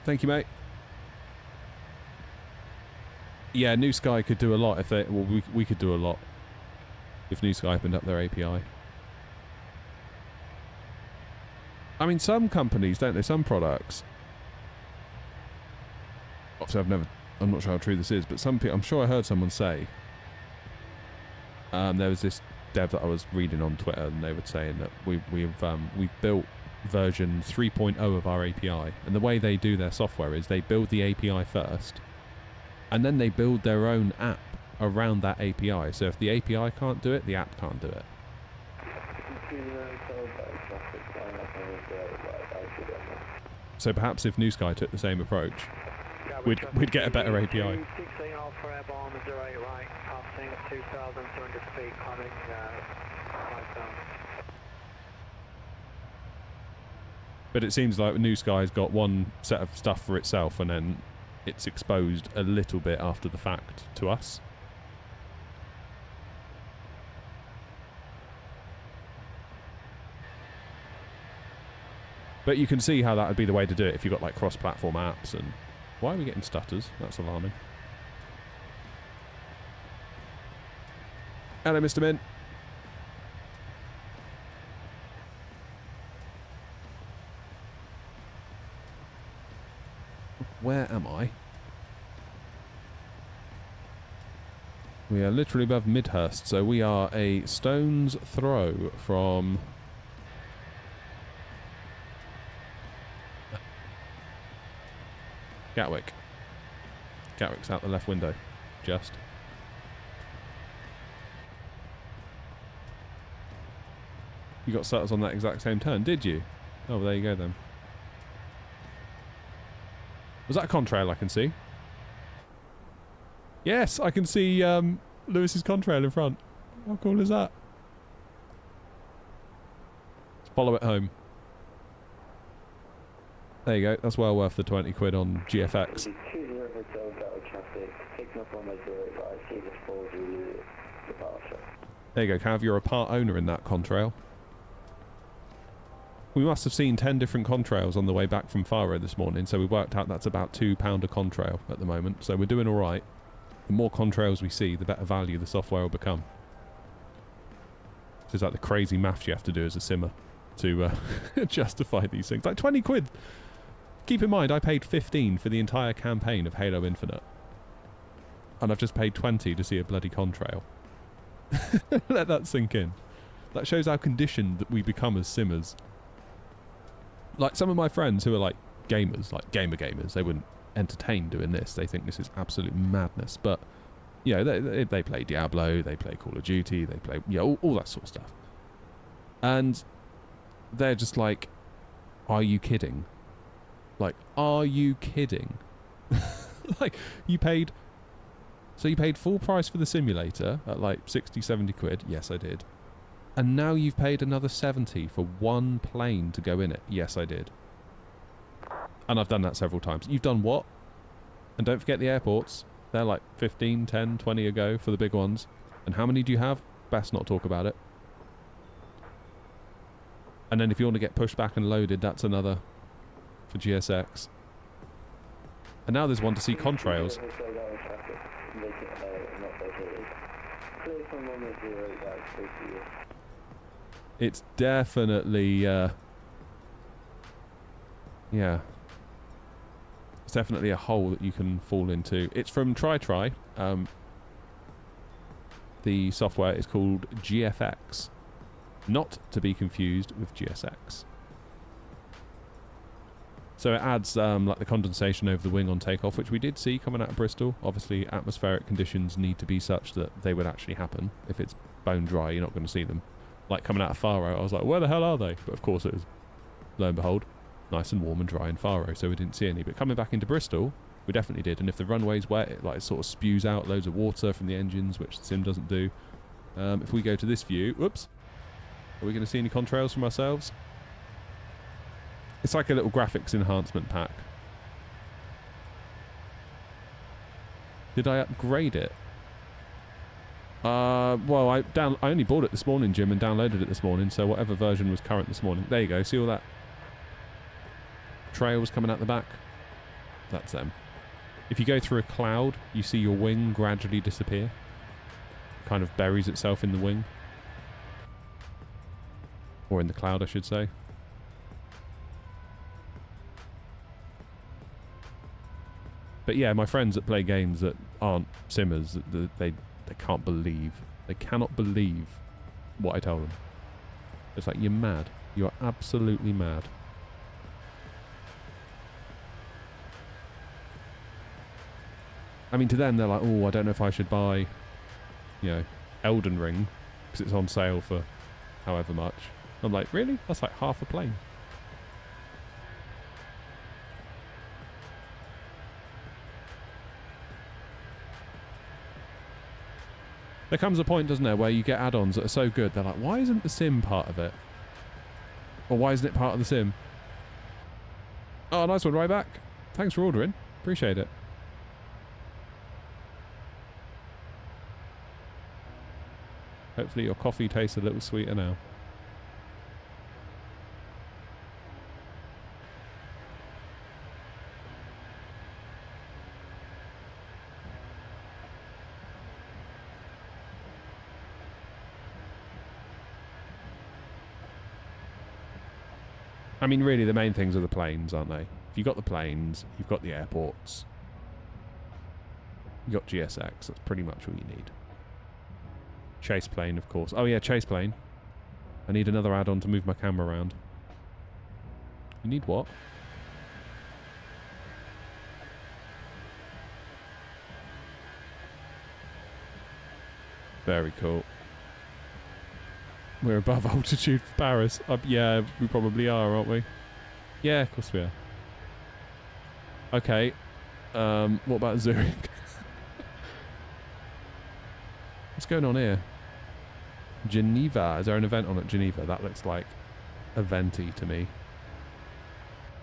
Thank you, mate. Yeah, New Sky could do a lot if they... Well, we could do a lot if New Sky opened up their API. I mean, some companies, don't they? Some products. Obviously, I'm not sure how true this is, but some people... I'm sure I heard someone say... there was this dev that I was reading on Twitter, and they were saying that we've built version 3.0 of our API, and the way they do their software is they build the API first, and then they build their own app around that API. So if the API can't do it, the app can't do it. So perhaps if New Sky took the same approach, we'd get a better API. 16 Alpha Airborne 08 right, passing 2,200 feet, climbing 5,000. But it seems like New Sky's got one set of stuff for itself, and then it's exposed a little bit after the fact to us. But you can see how that would be the way to do it if you've got like cross-platform apps. And why are we getting stutters? That's alarming. Hello, Mr. Min. Where am I? We are literally above Midhurst, so we are a stone's throw from... Gatwick. Gatwick's out the left window. Just. You got Sutters on that exact same turn, did you? Oh, well, there you go then. Was that a contrail I can see? Yes, I can see Lewis's contrail in front. How cool is that? Let's follow it home. There you go. That's well worth the 20 quid on GFX. 20 Hotel Gatwick traffic, picking up on my Zurich, but I see the 4 Zulu departure. There you go, Cav. You're a part owner in that contrail. We must have seen 10 different contrails on the way back from Faro this morning, so we worked out that's about £2 a contrail at the moment, so we're doing alright. The more contrails we see, the better value the software will become. This is like the crazy maths you have to do as a simmer to justify these things. Like 20 quid! Keep in mind, I paid 15 for the entire campaign of Halo Infinite. And I've just paid 20 to see a bloody contrail. Let that sink in. That shows how conditioned that we become as simmers. Like some of my friends who are like gamers, like gamers, they wouldn't entertain doing this. They think this is absolute madness. But, you know, they play Diablo, they play Call of Duty, they play, you know, all that sort of stuff. And they're just like, are you kidding? Like, are you kidding? Like, you paid full price for the simulator at like 60, 70 quid. Yes, I did. And now you've paid another 70 for one plane to go in it. Yes, I did. And I've done that several times. You've done what? And don't forget the airports. They're like 15, 10, 20 a go for the big ones. And how many do you have? Best not talk about it. And then if you want to get pushed back and loaded, that's another for GSX. And now there's one to see contrails. It's definitely, yeah. It's definitely a hole that you can fall into. It's from TryTry. The software is called GFX. Not to be confused with GSX. So it adds like the condensation over the wing on takeoff, which we did see coming out of Bristol. Obviously, atmospheric conditions need to be such that they would actually happen. If it's bone dry, you're not going to see them. Like coming out of Faro, I was like, where the hell are they? But of course it was, lo and behold, nice and warm and dry in Faro, so we didn't see any. But coming back into Bristol, we definitely did. And if the runway's wet, it like sort of spews out loads of water from the engines, which the sim doesn't do. If we go to this view, whoops, are we going to see any contrails from ourselves? It's like a little graphics enhancement pack. Did I upgrade it? Well, I only bought it this morning, Jim, and downloaded it this morning, so whatever version was current this morning. There you go, see all that trails coming out the back? That's them. If you go through a cloud, you see your wing gradually disappear. It kind of buries itself in the wing. Or in the cloud, I should say. But yeah, my friends that play games that aren't simmers, they can't believe. They cannot believe what I tell them. It's like, you're mad. You're absolutely mad. I mean, to them, they're like, oh, I don't know if I should buy, you know, Elden Ring, because it's on sale for however much. I'm like, really? That's like half a plane. There comes a point, doesn't there, where you get add-ons that are so good, they're like, why isn't the sim part of it? Or why isn't it part of the sim? Oh, nice one, right back. Thanks for ordering. Appreciate it. Hopefully your coffee tastes a little sweeter now. I mean, really, the main things are the planes, aren't they? If you've got the planes, you've got the airports. You've got GSX, that's pretty much all you need. Chase plane, of course. Oh yeah, chase plane. I need another add-on to move my camera around. You need what? Very cool. We're above altitude for Paris. Yeah, we probably are, aren't we? Yeah, of course we are. Okay. What about Zurich? What's going on here? Geneva. Is there an event on at Geneva? That looks like eventy to me.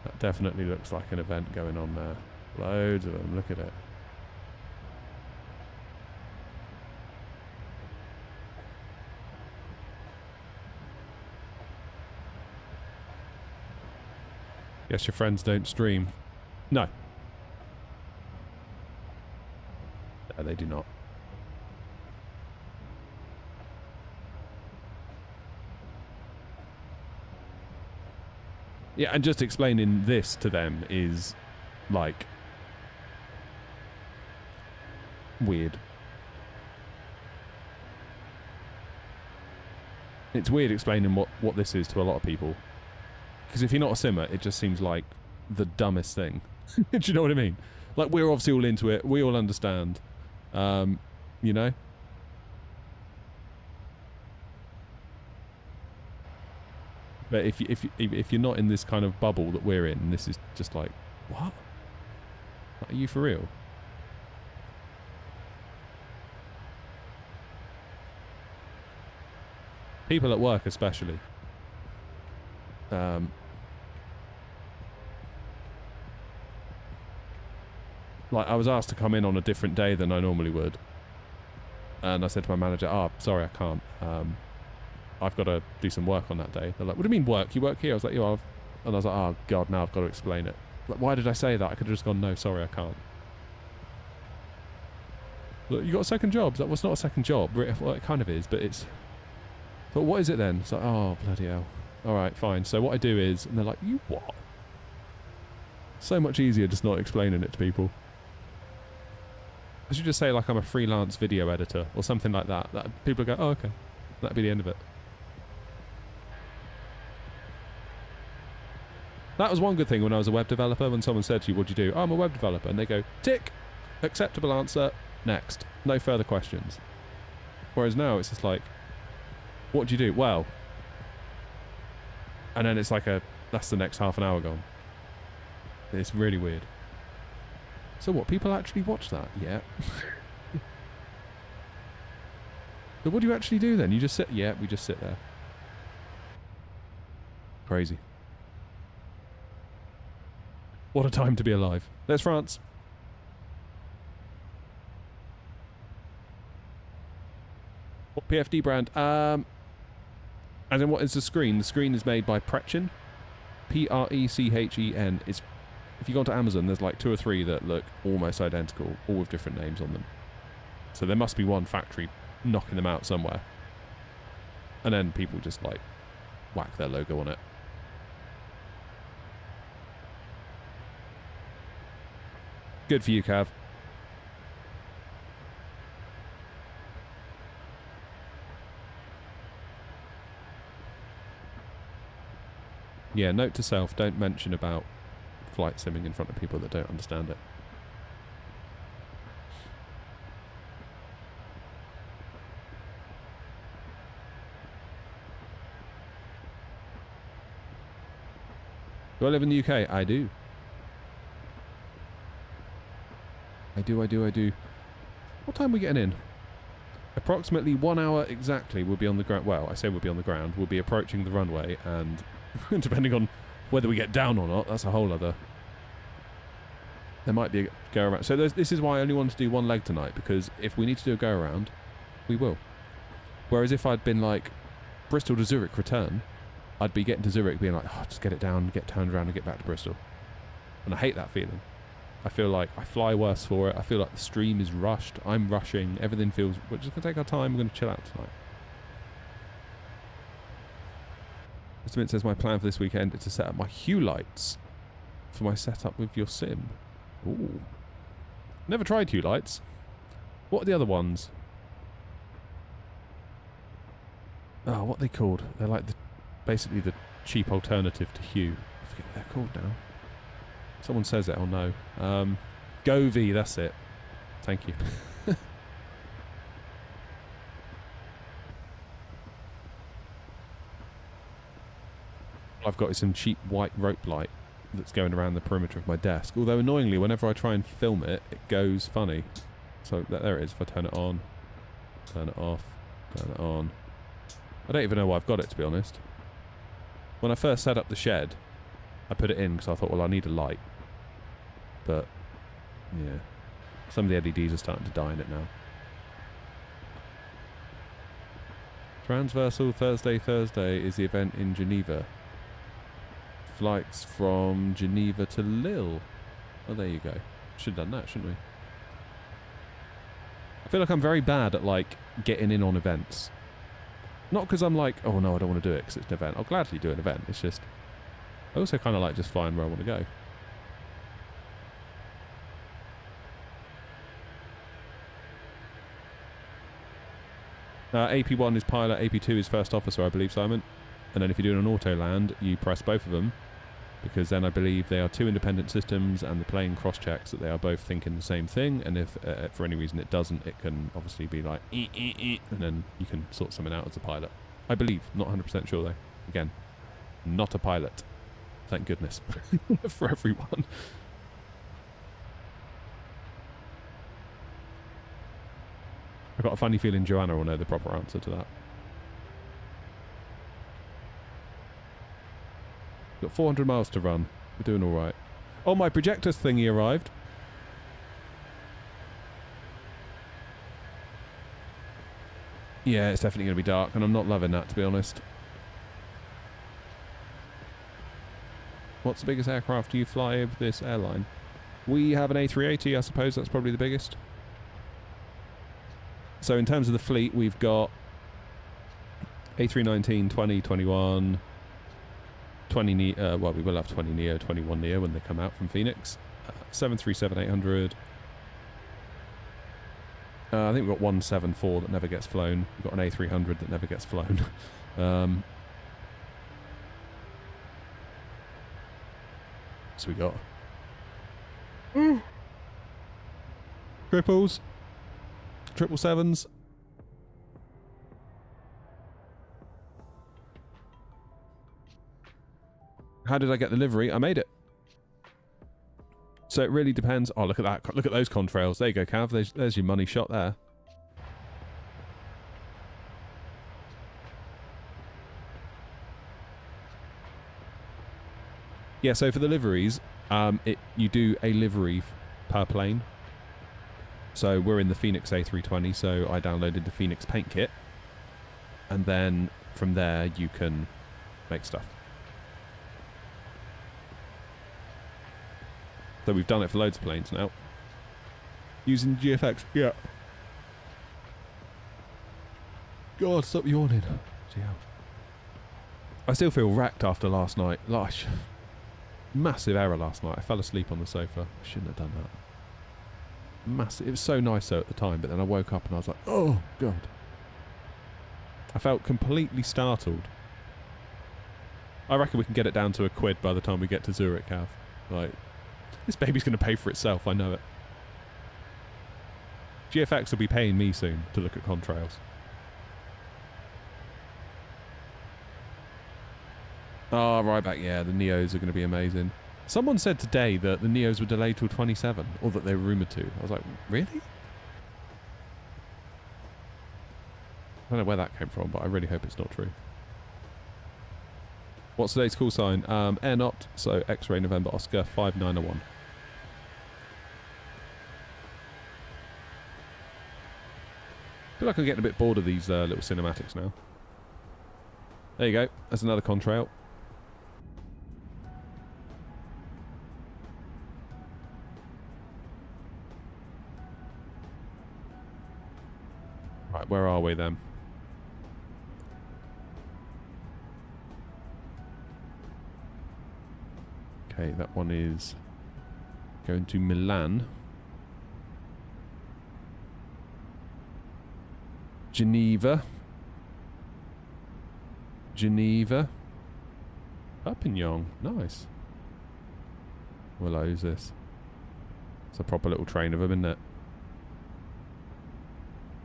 That definitely looks like an event going on there. Loads of them. Look at it. Guess your friends don't stream. No. No, they do not. Yeah, and just explaining this to them is, like, weird. It's weird explaining what this is to a lot of people. Because if you're not a simmer, it just seems like the dumbest thing. Do you know what I mean? Like, we're obviously all into it. We all understand. You know? But if you're not in this kind of bubble that we're in, this is just like, what? Are you for real? People at work especially. Like, I was asked to come in on a different day than I normally would. And I said to my manager, oh, sorry, I can't. I've got to do some work on that day. They're like, what do you mean work? You work here? I was like, yeah, and I was like, oh, God, now I've got to explain it. Like, why did I say that? I could have just gone, no, sorry, I can't. Look, you got a second job? That was not a second job. Well, it kind of is, but it's... But what is it then? It's like, oh, bloody hell. All right, fine. So what I do is... And they're like, you what? So much easier just not explaining it to people. I should just say, like, I'm a freelance video editor or something like that. People go, oh, okay. That'd be the end of it. That was one good thing when I was a web developer. When someone said to you, what do you do? Oh, I'm a web developer. And they go, tick, acceptable answer, next. No further questions. Whereas now it's just like, what do you do? Well. And then it's like that's the next half an hour gone. It's really weird. So what, people actually watch that? Yeah. But what do you actually do then? You just sit? Yeah, we just sit there. Crazy. What a time to be alive. There's France. What PFD brand? As in, what is the screen? The screen is made by Prechen. Prechen. It's, if you go onto Amazon, there's like 2 or 3 that look almost identical, all with different names on them. So there must be one factory knocking them out somewhere. And then people just like whack their logo on it. Good for you, Cav. Yeah, note to self, don't mention about flight simming in front of people that don't understand it. Do I live in the UK? I do. I do. What time are we getting in? Approximately 1 hour exactly we'll be on the ground. Well, I say we'll be on the ground. We'll be approaching the runway, and depending on whether we get down or not, that's a whole other... There might be a go around. So this is why I only wanted to do one leg tonight, because if we need to do a go around, we will. Whereas if I'd been like Bristol to Zurich return, I'd be getting to Zurich being like, oh, just get it down, get turned around and get back to Bristol. And I hate that feeling. I feel like I fly worse for it. I feel like the stream is rushed. I'm rushing. Everything feels... We're just going to take our time. We're going to chill out tonight. Mr. Mint says, my plan for this weekend is to set up my hue lights for my setup with your sim. Ooh. Never tried hue lights. What are the other ones? Oh, what are they called? They're like basically the cheap alternative to hue. I forget what they're called now. Someone says it, I'll know. Govee, that's it. Thank you. I've got is some cheap white rope light that's going around the perimeter of my desk. Although annoyingly, whenever I try and film it, it goes funny. So there it is. If I turn it on, turn it off, turn it on. I don't even know why I've got it, to be honest. When I first set up the shed, I put it in because I thought, well, I need a light. But, yeah. Some of the LEDs are starting to die in it now. Transversal Thursday is the event in Geneva. Flights from Geneva to Lille. Oh, there you go. Should have done that, shouldn't we? I feel like I'm very bad at, like, getting in on events. Not because I'm like, oh no, I don't want to do it because it's an event. I'll gladly do an event. It's just, I also kind of like just flying where I want to go. AP1 is pilot, AP2 is first officer, I believe, Simon. And then if you're doing an auto land, you press both of them, because then I believe they are two independent systems and the plane cross-checks that they are both thinking the same thing, and if for any reason it doesn't, it can obviously be like, and then you can sort something out as a pilot. I believe, not 100% sure though. Again, not a pilot. Thank goodness for everyone. I've got a funny feeling Joanna will know the proper answer to that. Got 400 miles to run. We're doing alright. Oh, my projectors thingy arrived. Yeah, it's definitely going to be dark, and I'm not loving that, to be honest. What's the biggest aircraft you fly with this airline? We have an A380, I suppose that's probably the biggest. So in terms of the fleet, we've got A319, 20, 21, 20 well, we will have 20 Neo, 21 Neo when they come out from Phoenix. 737-800. I think we've got 174 that never gets flown. We've got an A300 that never gets flown. So we got triples, 777s. How did I get the livery? I made it. So it really depends. Oh, look at that. Look at those contrails. There you go, Cav. There's your money shot there. Yeah, so for the liveries, you do a livery per plane. So we're in the Phoenix A320, so I downloaded the Phoenix paint kit. And then from there, you can make stuff. So we've done it for loads of planes now. Using GFX, yeah. God, stop yawning. I still feel wrecked after last night. Gosh. Massive error last night. I fell asleep on the sofa. I shouldn't have done that. Massive. It was so nice though at the time, but then I woke up and I was like, oh, God. I felt completely startled. I reckon we can get it down to £1 by the time we get to Zurich, Cav. Like, this baby's going to pay for itself, I know it. GFX will be paying me soon to look at contrails. Oh, right back, yeah, the Neos are going to be amazing. Someone said today that the Neos were delayed till 27, or that they were rumoured to. I was like, really? I don't know where that came from, but I really hope it's not true. What's today's call sign? Air Not, so X-Ray November Oscar 5901. I feel like I'm getting a bit bored of these little cinematics now. There you go. There's another contrail. Right, where are we then? Okay, that one is going to Milan. Geneva. Perpignan. Nice. Well, who's this? It's a proper little train of them, isn't it?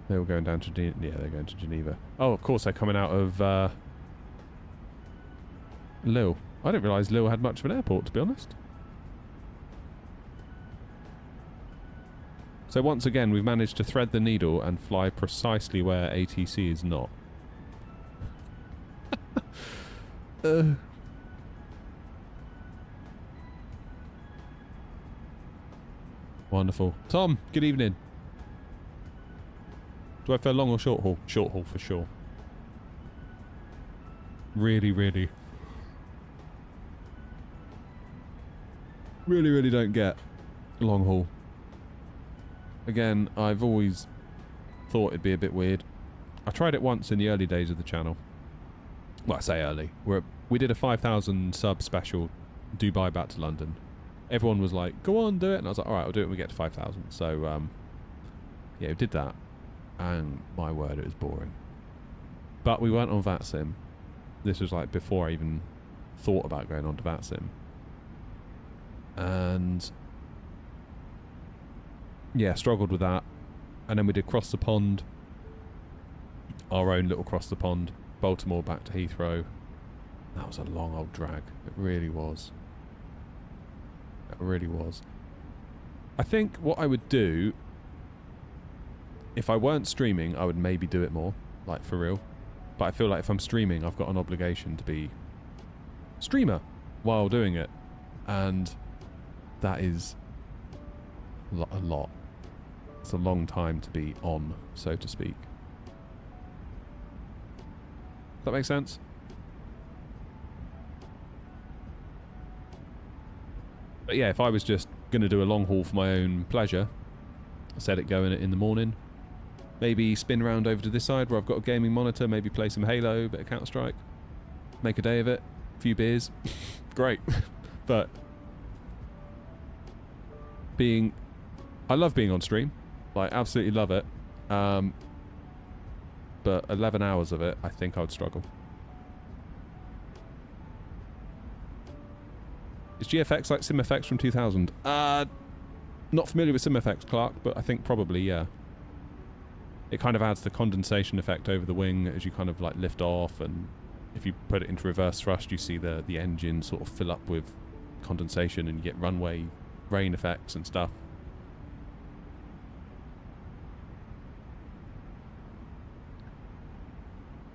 They were going down to Geneva. Yeah, they're going to Geneva. Oh, of course, they're coming out of Lille. I didn't realise Lille had much of an airport, to be honest. So once again, we've managed to thread the needle and fly precisely where ATC is not. Wonderful. Tom, good evening. Do I prefer long or short haul? Short haul for sure. Really, really don't get long haul. Again, I've always thought it'd be a bit weird. I tried it once in the early days of the channel. Well, I say early. We did a 5,000 sub special, Dubai back to London. Everyone was like, go on, do it. And I was like, alright, I'll do it when we get to 5,000. So, yeah, we did that. And my word, it was boring. But we weren't on VATSIM. This was like before I even thought about going on to VATSIM. And yeah, struggled with that. And then we did cross the pond. Our own little cross the pond. Baltimore back to Heathrow. That was a long old drag. It really was. It really was. I think what I would do, if I weren't streaming, I would maybe do it more. Like, for real. But I feel like if I'm streaming, I've got an obligation to be streamer while doing it. And that is a lot. It's a long time to be on, so to speak. Does that make sense? But yeah, if I was just going to do a long haul for my own pleasure, set it going in the morning, maybe spin around over to this side where I've got a gaming monitor, maybe play some Halo, bit of Counter-Strike, make a day of it, a few beers, great. But I love being on stream, like absolutely love it, but 11 hours of it, I think I would struggle. Is GFX like SimFX from 2000? Not familiar with SimFX, Clark, but I think probably, yeah. It kind of adds the condensation effect over the wing as you kind of like lift off, and if you put it into reverse thrust, you see the engine sort of fill up with condensation and you get runway rain effects and stuff.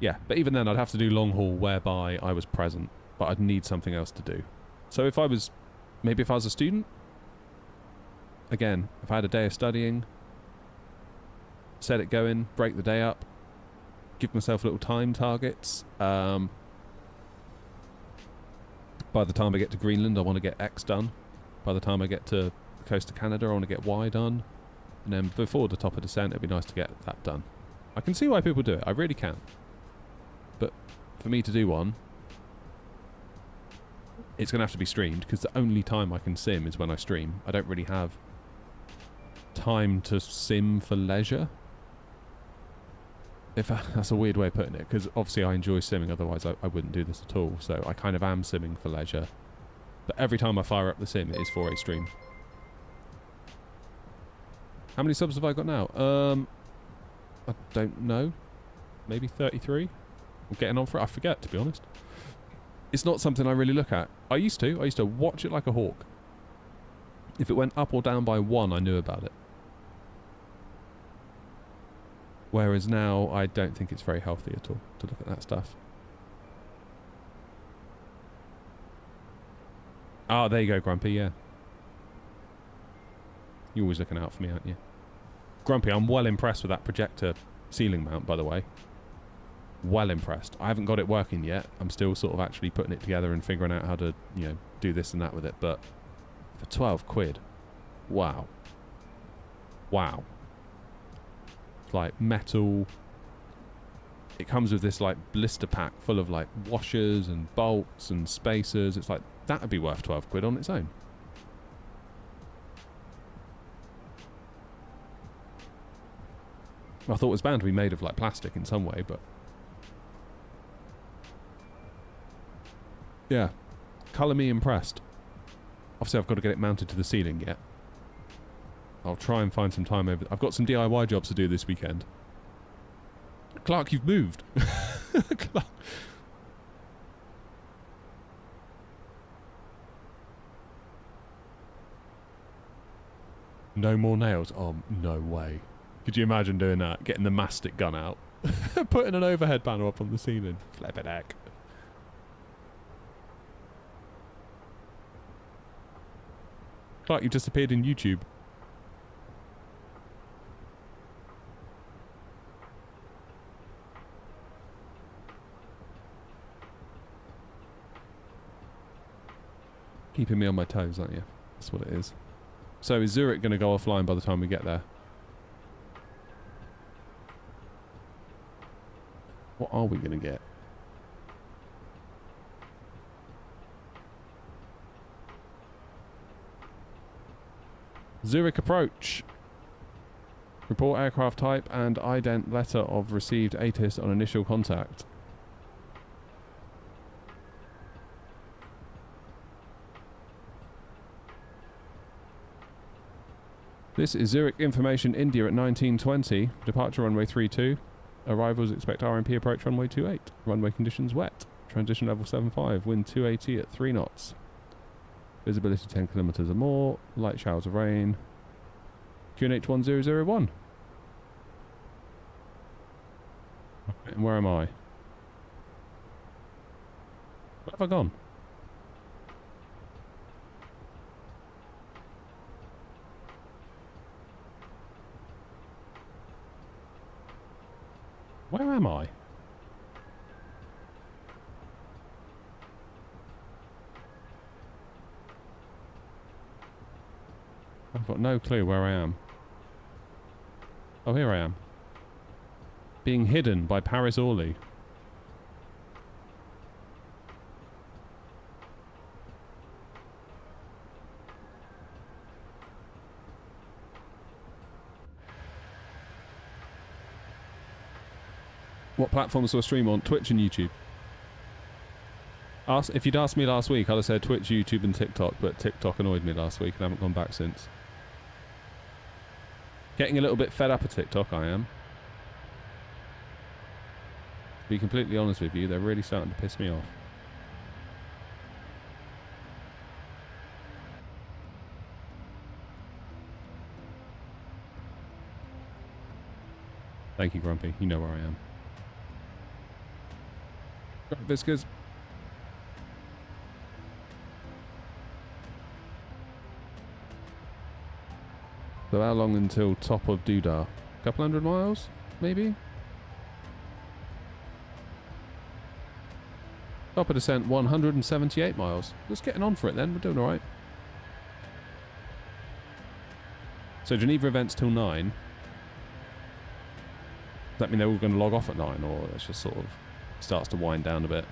Yeah, but even then I'd have to do long haul whereby I was present, but I'd need something else to do. So if I was a student, again, if I had a day of studying, set it going, break the day up, give myself little time targets. By the time I get to Greenland, I want to get X done. By the time I get to the coast of Canada, I want to get Y done. And then before the top of descent, it'd be nice to get that done. I can see why people do it. I really can. But for me to do one, it's going to have to be streamed, because the only time I can sim is when I stream. I don't really have time to sim for leisure. That's a weird way of putting it, because obviously I enjoy simming, otherwise I wouldn't do this at all. So I kind of am simming for leisure. But every time I fire up the sim, it is for a stream. How many subs have I got now? I don't know. Maybe 33? I'm getting on for it. I forget, to be honest. It's not something I really look at. I used to watch it like a hawk. If it went up or down by 1, I knew about it. Whereas now, I don't think it's very healthy at all to look at that stuff. Ah, there you go, Grumpy, yeah. You're always looking out for me, aren't you? Grumpy, I'm well impressed with that projector ceiling mount, by the way. Well impressed. I haven't got it working yet. I'm still sort of actually putting it together and figuring out how to, you know, do this and that with it. But for 12 quid, wow. Wow. It's like metal. It comes with this like blister pack full of like washers and bolts and spacers. It's like, that would be worth 12 quid on its own. I thought it was bound to be made of like plastic in some way, but yeah, colour me impressed. Obviously I've got to get it mounted to the ceiling yet. I'll try and find some time over. I've got some DIY jobs to do this weekend. Clark, you've moved. Clark. No more nails. Oh, no way. Could you imagine doing that? Getting the mastic gun out. Putting an overhead panel up on the ceiling. Flippin' heck. Clark, you just appeared in YouTube. Keeping me on my toes, aren't you? That's what it is. So is Zurich going to go offline by the time we get there? What are we going to get? Zurich approach. Report aircraft type and ident letter of received ATIS on initial contact. This is Zurich Information India at 1920. Departure runway 32. Arrivals expect RMP approach runway 28. Runway conditions wet. Transition level 75. Wind 280 at 3 knots. Visibility 10 kilometers or more. Light showers of rain. QNH 1001. And where am I? Where have I gone? Where am I? I've got no clue where I am. Oh, here I am. Being hidden by Paris Orly. What platforms do I stream on? Twitch and YouTube. If you'd asked me last week, I'd have said Twitch, YouTube and TikTok, but TikTok annoyed me last week and I haven't gone back since. Getting a little bit fed up of TikTok, I am. To be completely honest with you, they're really starting to piss me off. Thank you, Grumpy. You know where I am. Right, Viscers. So how long until top of Dudar? Couple 100 miles, maybe? Top of descent, 178 miles. Just getting on for it then, we're doing alright. So Geneva events till 9. Does that mean they're all going to log off at 9, or it's just sort of starts to wind down a bit?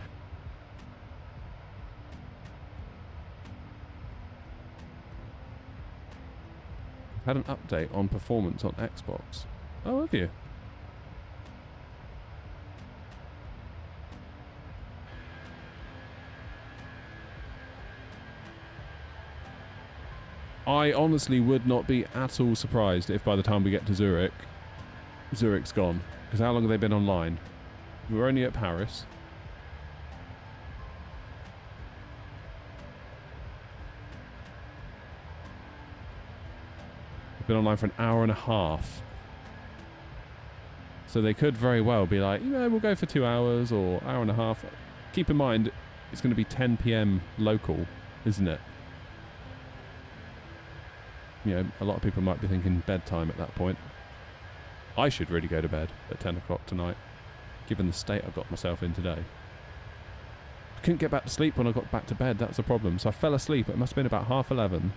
Had an update on performance on Xbox. Oh, have you? I honestly would not be at all surprised if by the time we get to Zurich, Zurich's gone. Because how long have they been online? We were only at Paris. They've been online for an hour and a half. So they could very well be like, you know, we'll go for 2 hours or hour and a half. Keep in mind, it's going to be 10 PM local, isn't it? You know, a lot of people might be thinking bedtime at that point. I should really go to bed at 10 o'clock tonight, given the state I got myself in today. I couldn't get back to sleep when I got back to bed, that's the problem. So I fell asleep, it must have been about 11:30,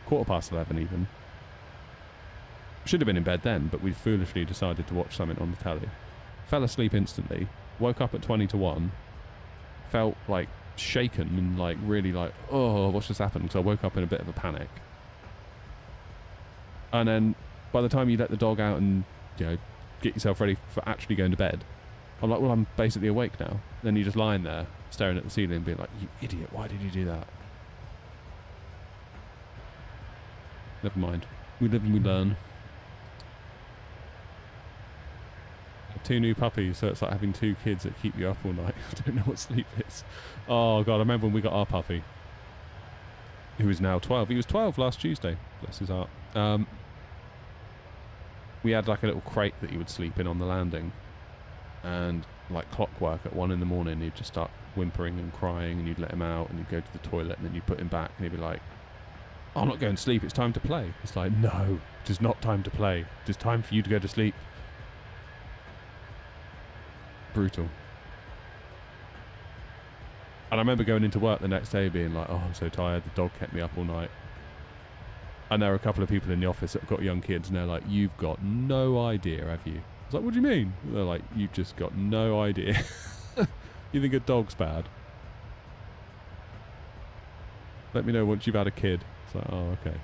11:15 even. Should have been in bed then, but we foolishly decided to watch something on the telly. Fell asleep instantly, woke up at 20 to 1, felt like shaken and like really like, oh, what's just happened? So I woke up in a bit of a panic. And then by the time you let the dog out and, you know, get yourself ready for actually going to bed, I'm like, well, I'm basically awake now. Then you're just lying there staring at the ceiling being like, you idiot, why did you do that? Never mind. We live and we learn. I have 2 new puppies, so it's like having 2 kids that keep you up all night. I don't know what sleep is. Oh god, I remember when we got our puppy, who is now 12. He was 12 last Tuesday. Bless his heart. we had like a little crate that he would sleep in on the landing, and like clockwork at 1 in the morning he'd just start whimpering and crying, and you'd let him out and you'd go to the toilet, and then you'd put him back and he'd be like, I'm not going to sleep, it's time to play. It's like, no, it is not time to play, it is time for you to go to sleep. Brutal. And I remember going into work the next day being like, oh, I'm so tired, the dog kept me up all night. And there were a couple of people in the office that have got young kids, and they're like, you've got no idea, have you? I was like, what do you mean? They're like, you've just got no idea. You think a dog's bad? Let me know once you've had a kid. It's like, oh, okay.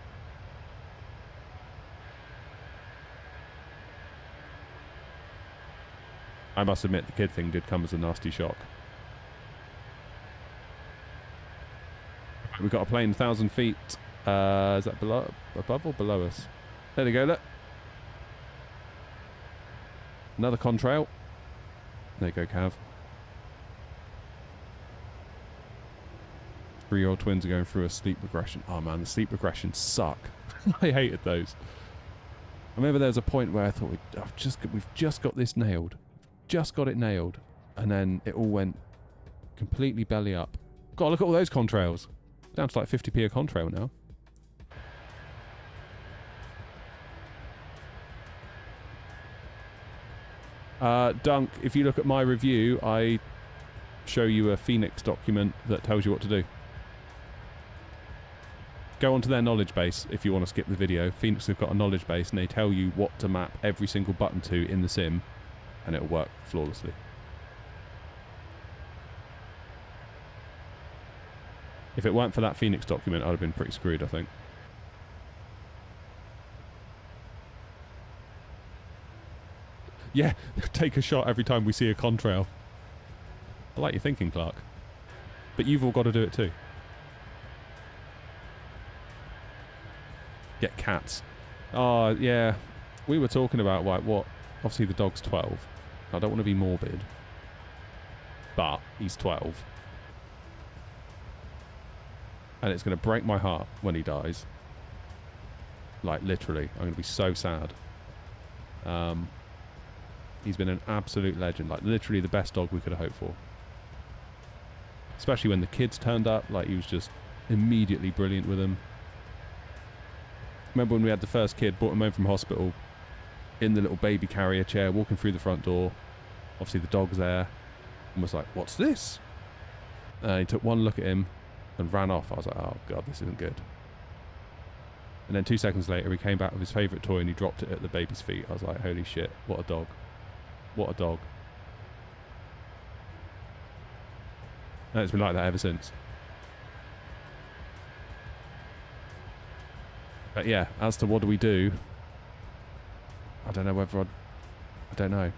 I must admit, the kid thing did come as a nasty shock. We've got a plane 1,000 feet. Is that below, above or below us? There we go, look. Another contrail. There you go, Cav. 3-year-old twins are going through a sleep regression. Oh man, the sleep regressions suck. I hated those. I remember there was a point where I thought we've just got this nailed. Just got it nailed. And then it all went completely belly up. God, look at all those contrails. Down to like 50p a contrail now. Dunk, if you look at my review, I show you a Phoenix document that tells you what to do. Go onto their knowledge base if you want to skip the video. Phoenix have got a knowledge base and they tell you what to map every single button to in the sim, and it'll work flawlessly. If it weren't for that Phoenix document, I'd have been pretty screwed, I think. Yeah, take a shot every time we see a contrail. I like your thinking, Clark. But you've all got to do it too. Get cats. Oh, yeah. We were talking about, like, what... Obviously, the dog's 12. I don't want to be morbid. But he's 12. And it's going to break my heart when he dies. Like, literally. I'm going to be so sad. He's been an absolute legend. Like, literally the best dog we could have hoped for. Especially when the kids turned up. Like, he was just immediately brilliant with them. Remember when we had the first kid, brought him home from hospital, in the little baby carrier chair, walking through the front door. Obviously the dog's there. And was like, what's this? He took one look at him and ran off. I was like, oh God, this isn't good. And then 2 seconds later, he came back with his favourite toy and he dropped it at the baby's feet. I was like, holy shit, what a dog. What a dog. And it's been like that ever since. But yeah, as to what do we do, I don't know whether I don't know.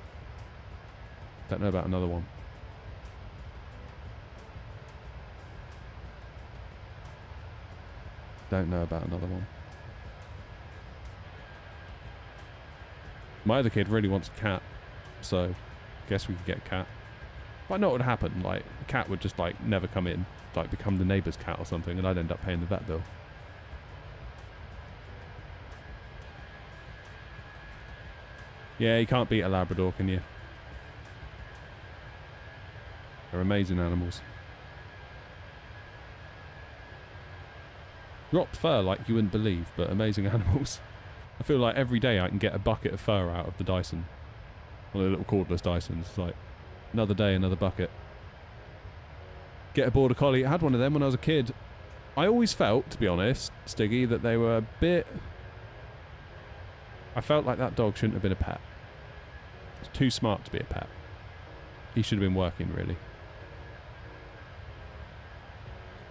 Don't know about another one. Don't know about another one. My other kid really wants a cat, so guess we could get a cat. But I know what would happen. Like, a cat would just like never come in, like become the neighbour's cat or something, and I'd end up paying the vet bill. Yeah, you can't beat a Labrador, can you? They're amazing animals. Drop fur like you wouldn't believe, but amazing animals. I feel like every day I can get a bucket of fur out of the Dyson. One of the little cordless Dysons. It's like, another day, another bucket. Get a border collie. I had one of them when I was a kid. I always felt, to be honest, Stiggy, that they were a bit... I felt like that dog shouldn't have been a pet. He was too smart to be a pet. He should have been working, really.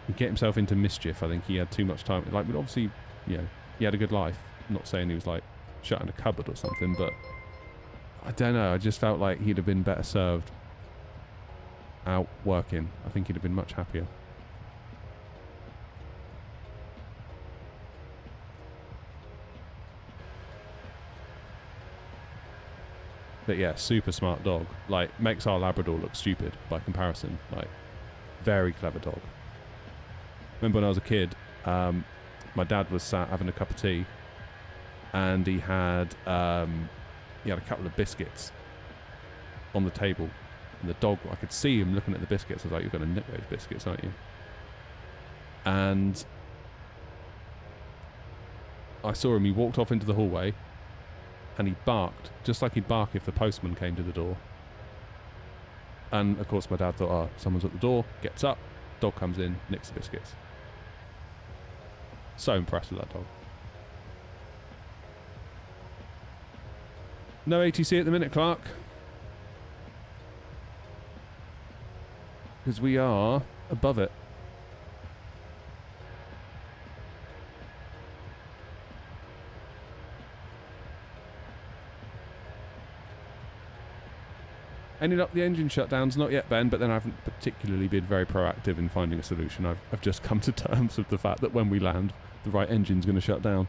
He'd get himself into mischief. I think he had too much time. Like, obviously, you know, he had a good life. I'm not saying he was, like, shut in a cupboard or something, but I don't know. I just felt like he'd have been better served out working. I think he'd have been much happier. But yeah, super smart dog. Like, makes our Labrador look stupid by comparison. Like, very clever dog. Remember when I was a kid, my dad was sat having a cup of tea, and he had he had a couple of biscuits on the table. And the dog, I could see him looking at the biscuits. I was like, you're going to nip those biscuits, aren't you? And I saw him, he walked off into the hallway and he barked, just like he'd bark if the postman came to the door. And of course my dad thought, oh, someone's at the door, gets up, dog comes in, nicks the biscuits. So impressed with that dog. No ATC at the minute, Clark. Because we are above it. Ended up the engine shutdowns, not yet, Ben, but then I haven't particularly been very proactive in finding a solution. I've just come to terms with the fact that when we land, the right engine's going to shut down.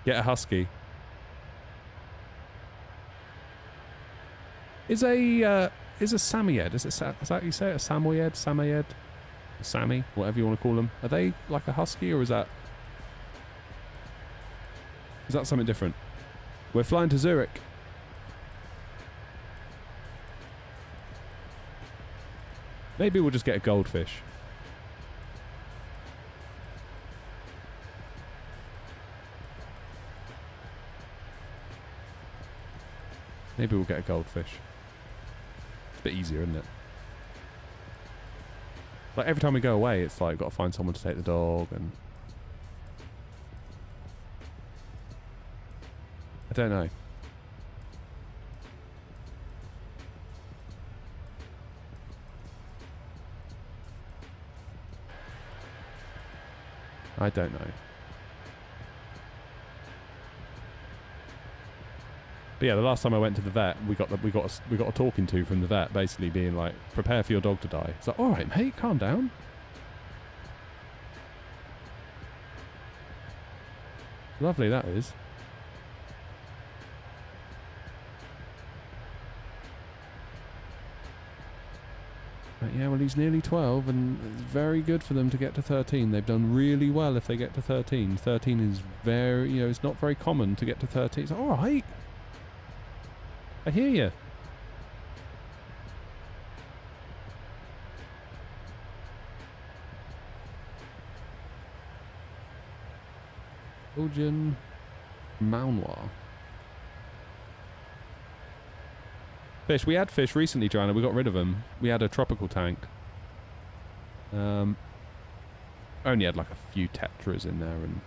Get a husky. Is a Samoyed, is that how you say it? A Samoyed? Sammy, whatever you want to call them. Are they like a husky, or is that something different? We're flying to Zurich. Maybe we'll just get a goldfish. Maybe we'll get a goldfish. It's a bit easier, isn't it? Like every time we go away, it's like got to find someone to take the dog, and I don't know. I don't know. But yeah, the last time I went to the vet, we got a talking to from the vet, basically being like, "Prepare for your dog to die." It's like, "All right, mate, calm down." Lovely, that is. But yeah, well, he's nearly 12, and it's very good for them to get to 13. They've done really well if they get to 13. 13 is very, it's not very common to get to 13. It's like, all right. I hear you. Belgian Malinois. Fish. We had fish recently, Joanna. We got rid of them. We had a tropical tank. Only had like a few tetras in there and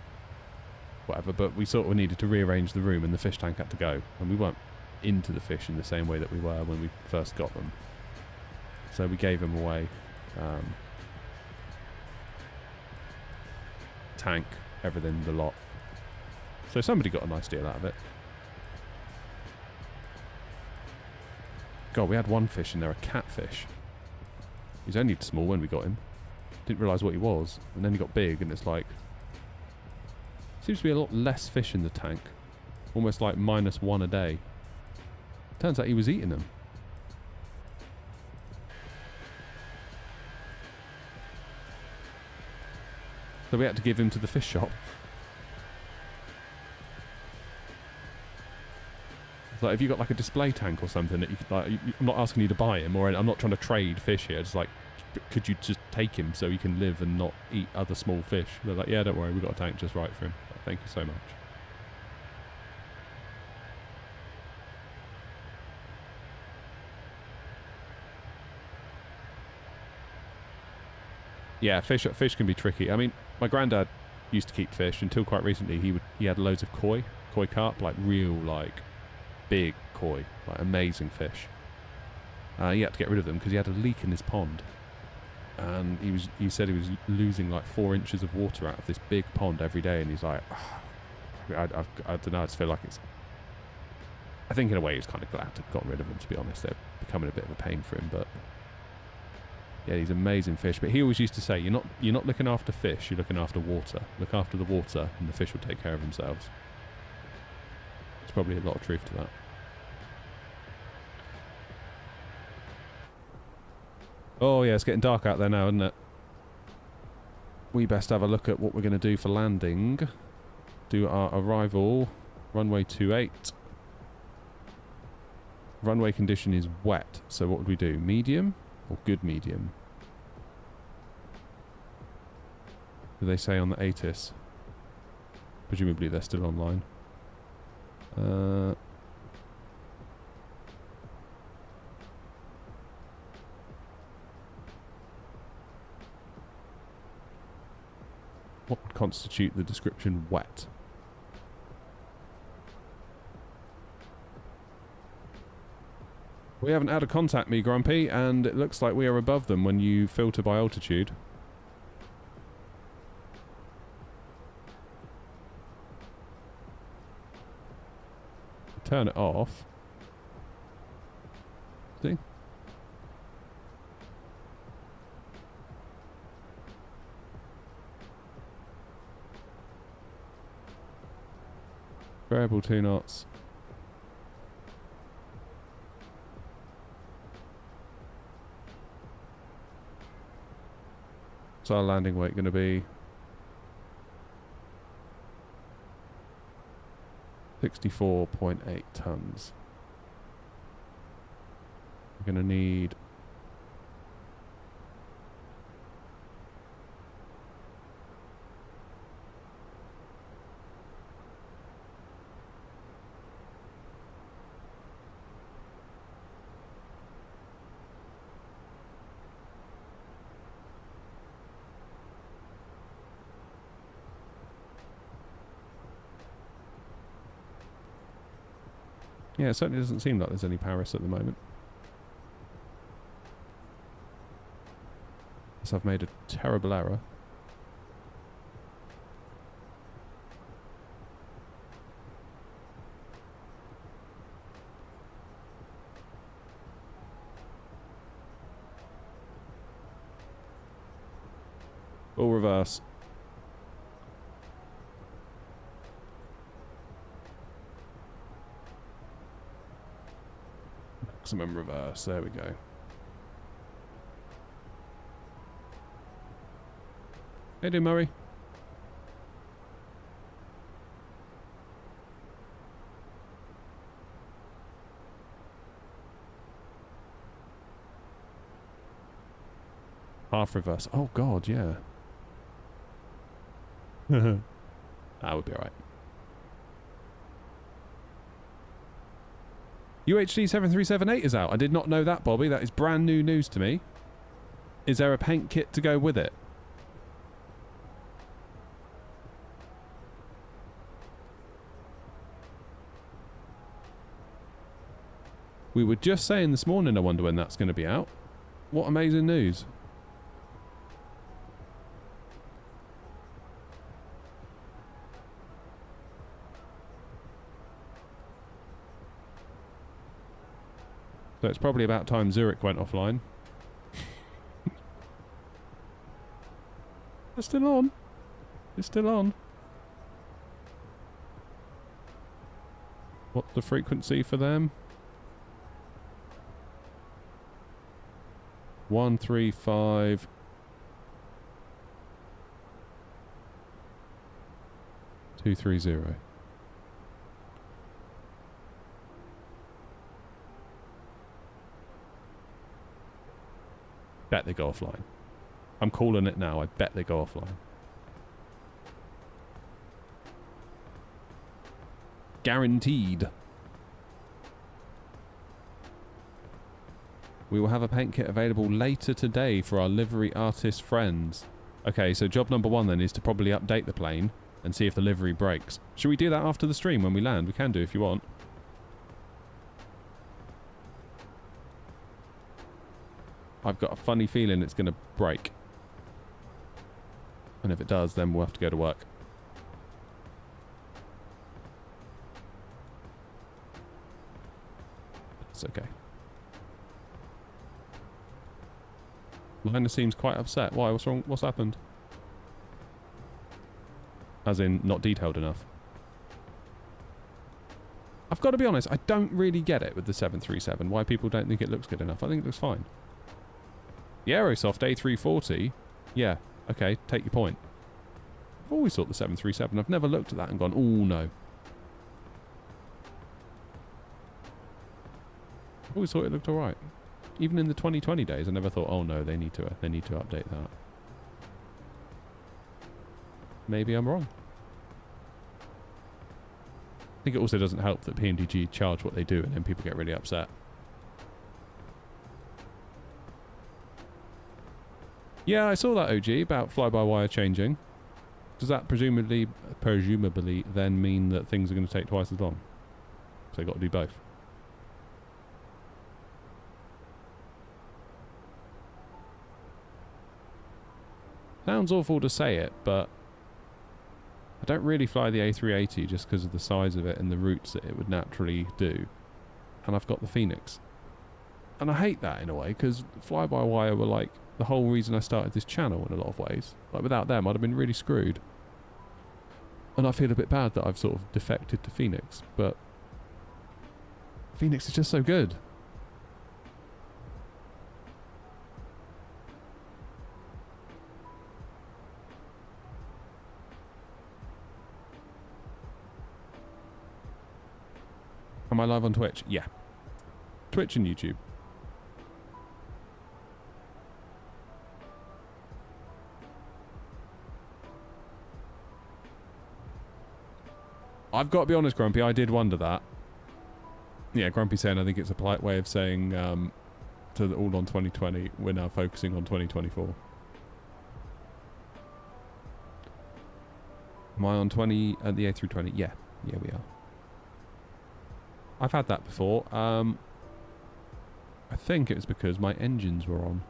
whatever, but we sort of needed to rearrange the room and the fish tank had to go. And we weren't into the fish in the same way that we were when we first got them. So we gave them away. Tank, everything, the lot. So somebody got a nice deal out of it. God, we had one fish in there, a catfish. He was only small when we got him. Didn't realise what he was. And then he got big and it's like... Seems to be a lot less fish in the tank. Almost like -1 a day. Turns out he was eating them. So we had to give him to the fish shop. It's like, if you got like a display tank or something that you could, like, I'm not asking you to buy him, or I'm not trying to trade fish here. It's like, could you just take him so he can live and not eat other small fish? They're like, yeah, don't worry, we've got a tank just right for him. Like, thank you so much. Yeah, fish can be tricky. I mean, my granddad used to keep fish until quite recently. He had loads of koi carp, like real, like big koi, like amazing fish. He had to get rid of them because he had a leak in his pond, and he said he was losing like 4 inches of water out of this big pond every day. And he's like, I don't know. I just feel like it's. I think in a way he's kind of glad to have gotten rid of them. To be honest, they're becoming a bit of a pain for him, but. Yeah, these amazing fish. But he always used to say, you're not looking after fish, you're looking after water. Look after the water and the fish will take care of themselves. There's probably a lot of truth to that. Oh yeah, it's getting dark out there now, isn't it? we best have a look at what we're going to do for landing. Do our arrival. Runway 28. Runway condition is wet. So what would we do? Medium or good medium? Do they say on the ATIS? Presumably they're still online. What would constitute the description wet? We haven't had a contact me, Grumpy, and it looks like we are above them when you filter by altitude. Turn it off. See? Variable 2 knots. What's our landing weight going to be? 64.8 tons. We're going to need yeah, it certainly doesn't seem like there's any Paris at the moment. Unless I've made a terrible error. Full reverse. Maximum reverse, there we go. Hey, do Murray. Half reverse. Oh god, yeah. That would be alright. UHD 7378 is out. I did not know that, Bobby. That is brand new news to me. Is there a paint kit to go with it? We were just saying this morning, I wonder when that's going to be out. What amazing news. So it's probably about time Zurich went offline. They're still on. It's still on. What's the frequency for them? 135. Two 3-0. Bet they go offline. I'm calling it now. I bet they go offline. Guaranteed. We will have a paint kit available later today for our livery artist friends. Okay, so job number one then is to probably update the plane and see if the livery breaks. Should we do that after the stream when we land? We can do if you want. I've got a funny feeling it's going to break. And if it does, then we'll have to go to work. It's okay. Liner seems quite upset. Why? What's wrong? What's happened? As in, not detailed enough. I've got to be honest, I don't really get it with the 737, why people don't think it looks good enough. I think it looks fine. The Aerosoft A340, yeah, Okay, take your point. I've always thought the 737. I've never looked at that and gone, oh no. I've always thought it looked alright. Even in the 2020 days, I never thought, oh no, they need to update that. Maybe I'm wrong. I think it also doesn't help that PMDG charge what they do and then people get really upset. Yeah, I saw that, OG, about fly-by-wire changing. Does that presumably then mean that things are going to take twice as long? So they've got to do both. Sounds awful to say it, but I don't really fly the A380 just because of the size of it and the routes that it would naturally do. And I've got the Phoenix. And I hate that in a way, because fly-by-wire were like the whole reason I started this channel in a lot of ways. Like without them, I'd have been really screwed. And I feel a bit bad that I've sort of defected to Phoenix, but Phoenix is just so good. Am I live on Twitch? Yeah. Twitch and YouTube. I've got to be honest, Grumpy, I did wonder that. Yeah, Grumpy saying I think it's a polite way of saying to the all on 2020, we're now focusing on 2024. Am I on 20 at the A320? Yeah. Yeah, we are. I've had that before. I think it was because my engines were on.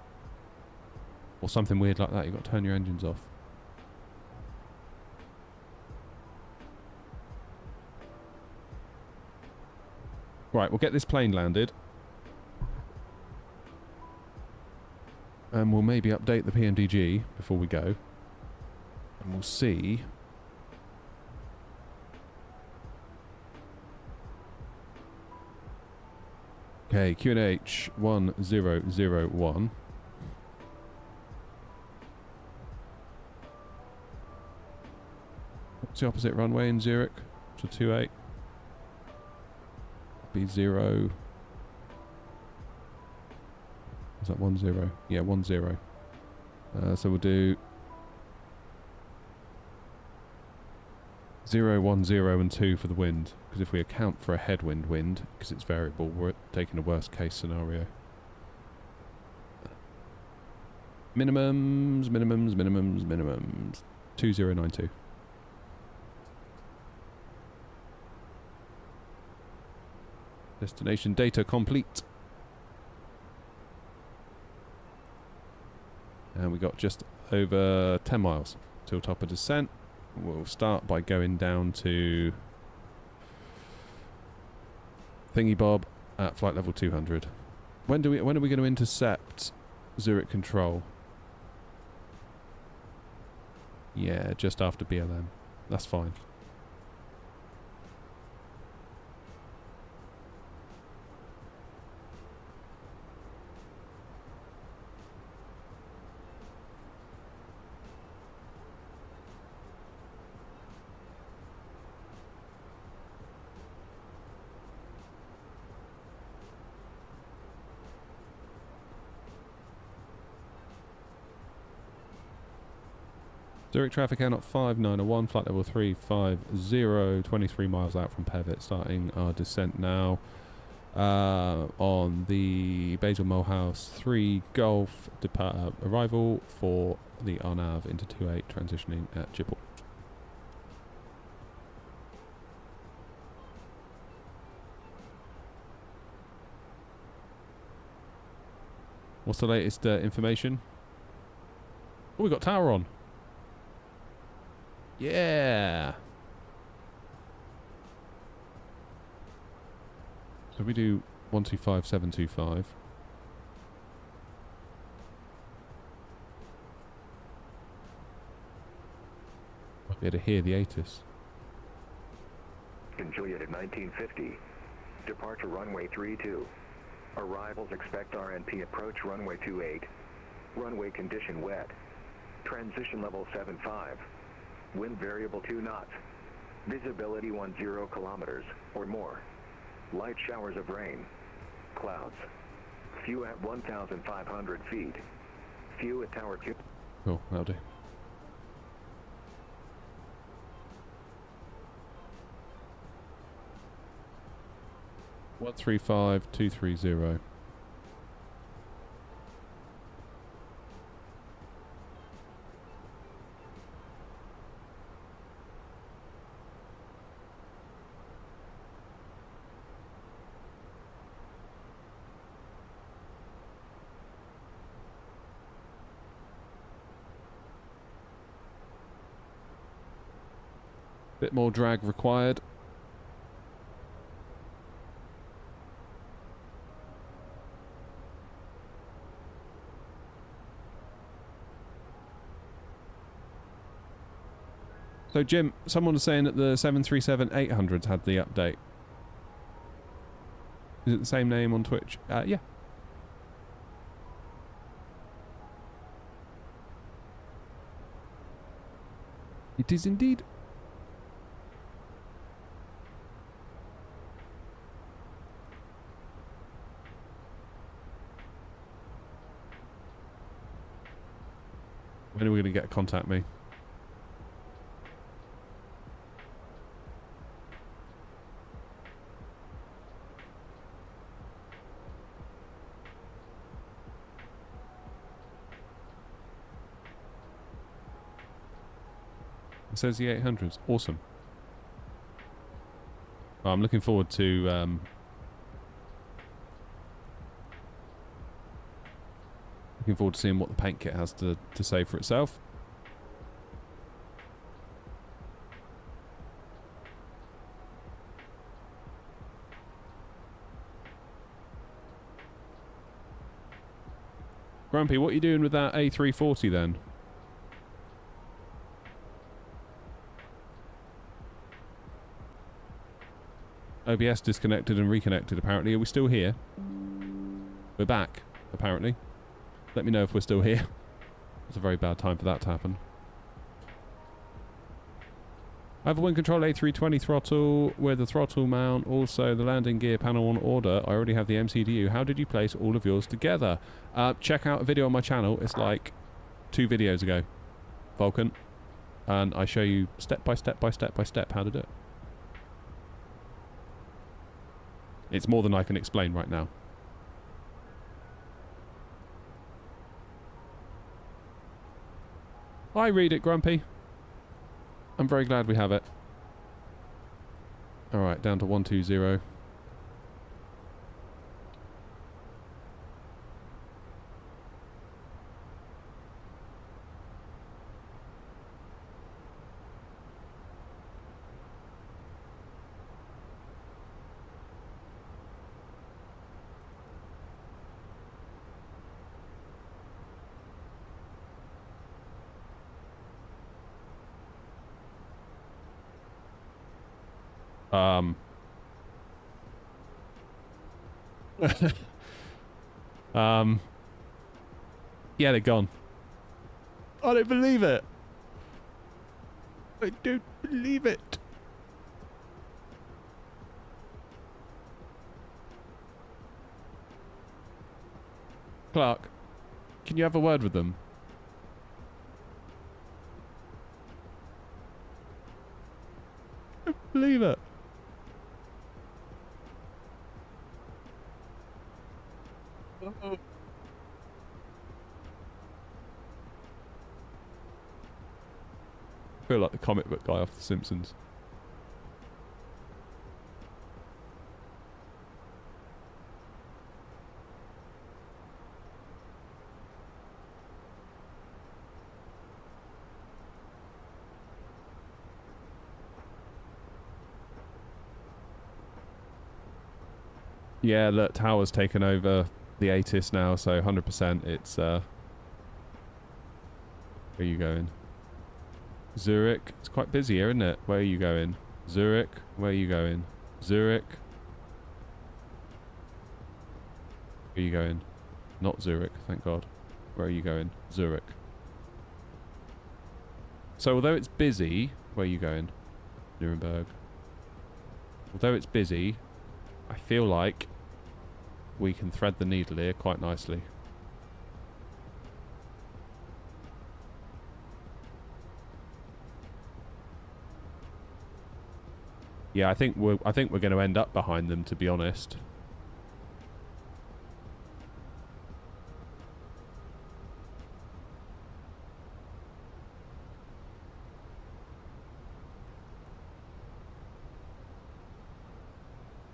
Or something weird like that. You've got to turn your engines off. Right, we'll get this plane landed. And we'll maybe update the PMDG before we go. And we'll see. Okay, QNH 1001. What's the opposite runway in Zurich? To 28. Be 0. Is that 10? Yeah, 10. So we'll do 0, 1, 0 and 2 for the wind. Because if we account for a headwind wind, because it's variable, we're taking a worst case scenario. Minimums. 2092. Destination data complete. And we got just over 10 miles till top of descent. We'll start by going down to Thingy Bob at flight level 200. When are we going to intercept Zurich control? Yeah, just after BLM. That's fine. Zurich traffic out 5901, flight level 350, 23 miles out from Pevit, starting our descent now on the Basel Mulhouse 3 Golf arrival for the RNAV into 28, transitioning at Jibble. What's the latest information? Oh, we got tower on. Yeah. So we do 125725. Might be able to hear the ATIS. Juliet at 1950. Departure runway 32. Arrivals expect RNP approach runway 28. Runway condition wet. Transition level 7.5. Wind variable 2 knots. Visibility 10 kilometers or more. Light showers of rain. Clouds. Few at 1,500 feet. Few at tower 2. Cool, that'll do. What 35230. Bit more drag required. So Jim, someone was saying that the 737-800s had the update. Is it the same name on Twitch? Yeah. It is indeed. When are we going to get contact me? It says the 800s. Awesome. Oh, I'm looking forward to seeing what the paint kit has to say for itself. Grumpy, what are you doing with that A340 then? OBS disconnected and reconnected apparently. Are we still here? We're back, apparently. Let me know if we're still here. It's a very bad time for that to happen. I have a wind control A320 throttle with a throttle mount, also the landing gear panel on order. I already have the MCDU. How did you place all of yours together? Check out a video on my channel. It's like 2 videos ago. Vulcan. And I show you step by step by step by step how to do it. It's more than I can explain right now. I read it, Grumpy. I'm very glad we have it. Alright, down to 120. Yeah, they're gone. I don't believe it. I don't believe it. Clark, can you have a word with them? I don't believe it. I feel like the comic book guy off The Simpsons. Yeah, look, Tower's taken over the ATIS now, so 100% it's, where are you going? Zurich. It's quite busy here, isn't it? Where are you going? Zurich. Where are you going? Zurich. Where are you going? Not Zurich, thank God. Where are you going? Zurich. So although it's busy... Where are you going? Nuremberg. Although it's busy, I feel like we can thread the needle here quite nicely. Yeah, I think we're going to end up behind them, to be honest.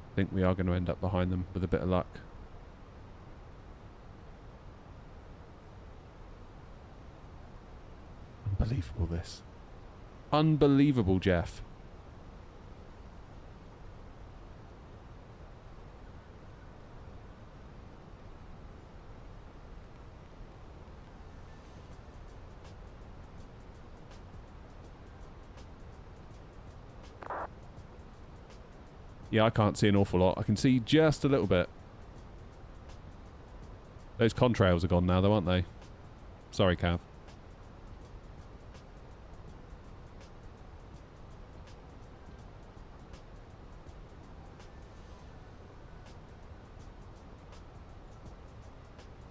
I think we are going to end up behind them with a bit of luck. Unbelievable, this. Unbelievable, Jeff. Yeah, I can't see an awful lot. I can see just a little bit. Those contrails are gone now, though, aren't they? Sorry, Cav.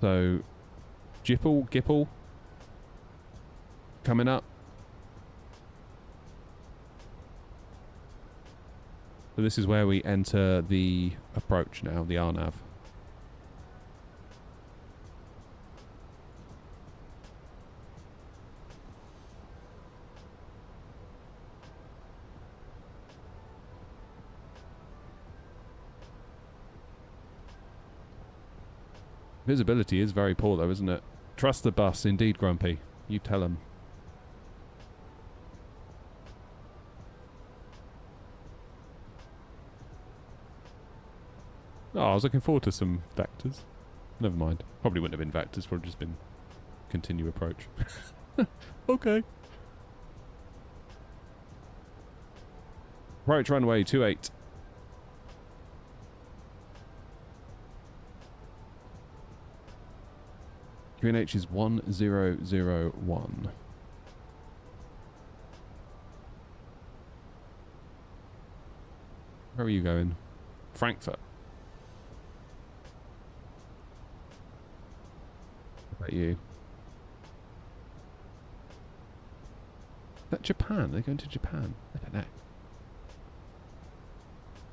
So, Gipple, coming up. So this is where we enter the approach now, the RNAV. Visibility is very poor though, isn't it? Trust the bus, indeed, Grumpy. You tell him. Oh, I was looking forward to some vectors. Never mind. Probably wouldn't have been vectors, probably just been continue approach. Okay. Approach runway 28. QNH is 1001. Where are you going? Frankfurt. What about you? Is that Japan? They're going to Japan? I don't know.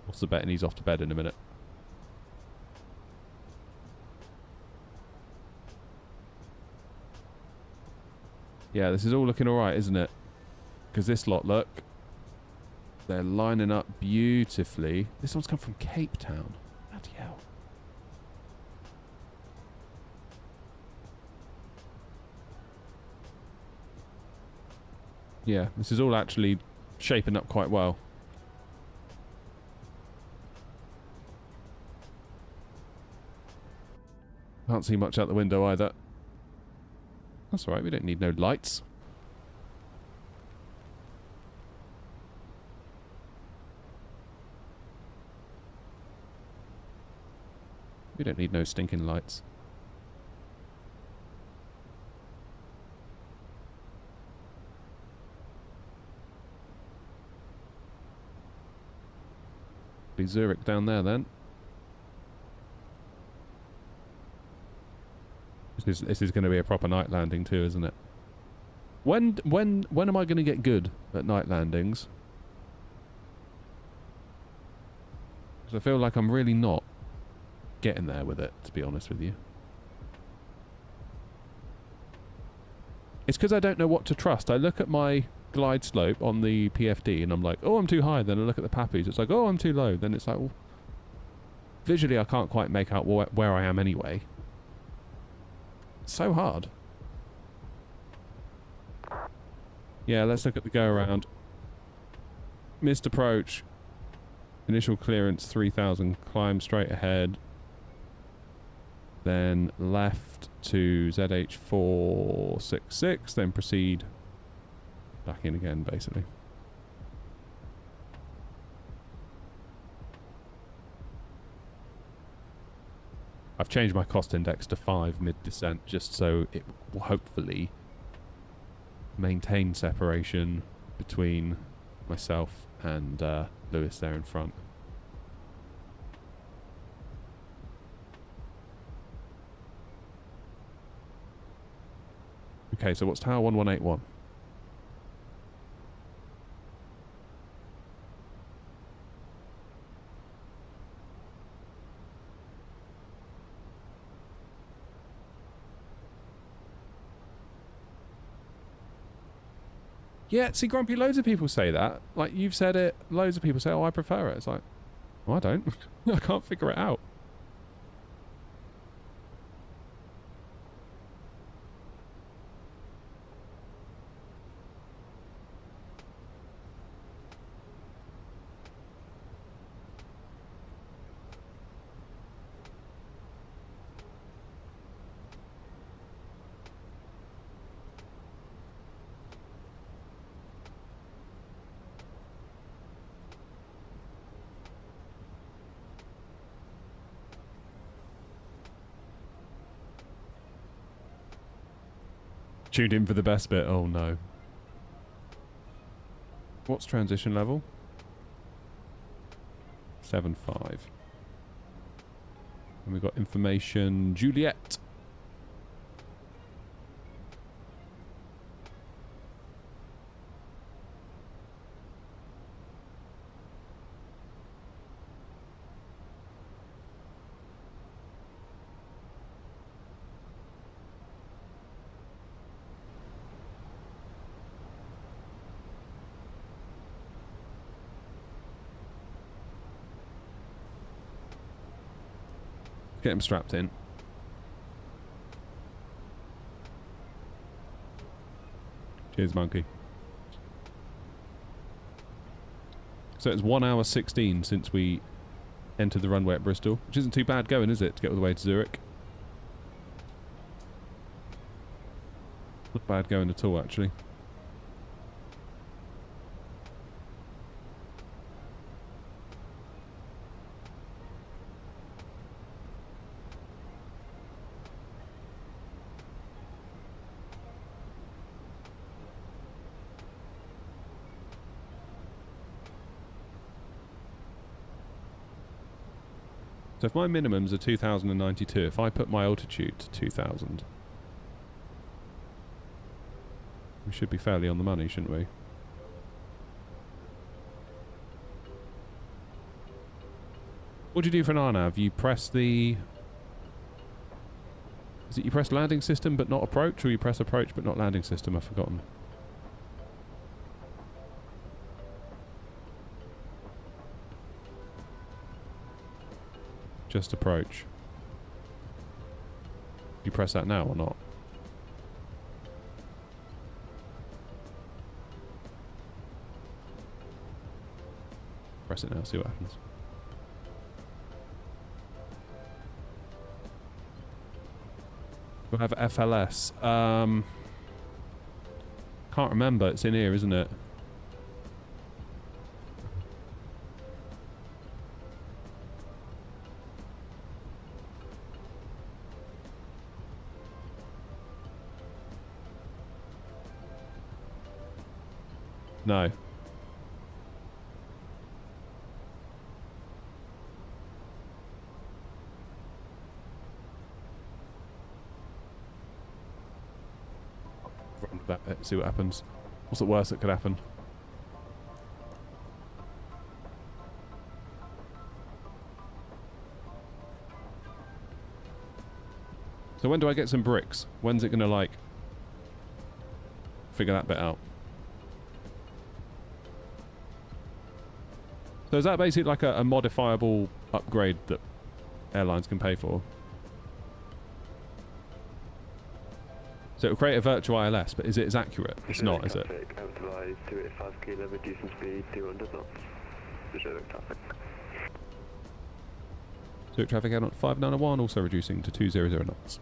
What's the bet? And he's off to bed in a minute. Yeah, this is all looking alright, isn't it? Because this lot, look. They're lining up beautifully. This one's come from Cape Town. Bloody hell. Yeah, this is all actually shaping up quite well. Can't see much out the window either. That's alright, we don't need no lights. We don't need no stinking lights. Be Zurich down there then. This is going to be a proper night landing too, isn't it? When am I going to get good at night landings? Because I feel like I'm really not getting there with it, to be honest with you. It's because I don't know what to trust. I look at my glide slope on the PFD and I'm like, oh, I'm too high. Then I look at the Pappies. It's like, oh, I'm too low. Then it's like, well, visually I can't quite make out where I am anyway. It's so hard. Yeah, let's look at the go around. Missed approach. Initial clearance 3000. Climb straight ahead. Then left to ZH466. Then proceed back in again, basically. I've changed my cost index to 5 mid-descent just so it will hopefully maintain separation between myself and Lewis there in front. Okay, so what's tower 1181? Yeah, see, Grumpy, loads of people say that. Like, you've said it, loads of people say, oh, I prefer it. It's like, well, I don't. I can't figure it out. Tuned in for the best bit. Oh no. What's transition level? 7.5. And we've got information Juliet. Get him strapped in. Cheers, monkey. So it's 1 hour 16 since we entered the runway at Bristol, which isn't too bad going, is it, to get all the way to Zurich? Not bad going at all, actually. So if my minimums are 2,092, if I put my altitude to 2,000, we should be fairly on the money, shouldn't we? What do you do for an RNAV? You press the... Is it you press landing system but not approach, or you press approach but not landing system? I've forgotten. Just approach. Do you press that now or not? Press it now, see what happens. We'll have FLS. Can't remember. It's in here, isn't it? No. Run with that bit, see what happens. What's the worst that could happen? So when do I get some bricks? When's it gonna, like, figure that bit out? So is that basically like a modifiable upgrade that airlines can pay for? So it'll create a virtual ILS, but is it as accurate? It's not, is it? Traffic, I would advise 285 kilo, reducing speed 200 knots. Zurich traffic. Zurich traffic out on 591, also reducing to 200 knots.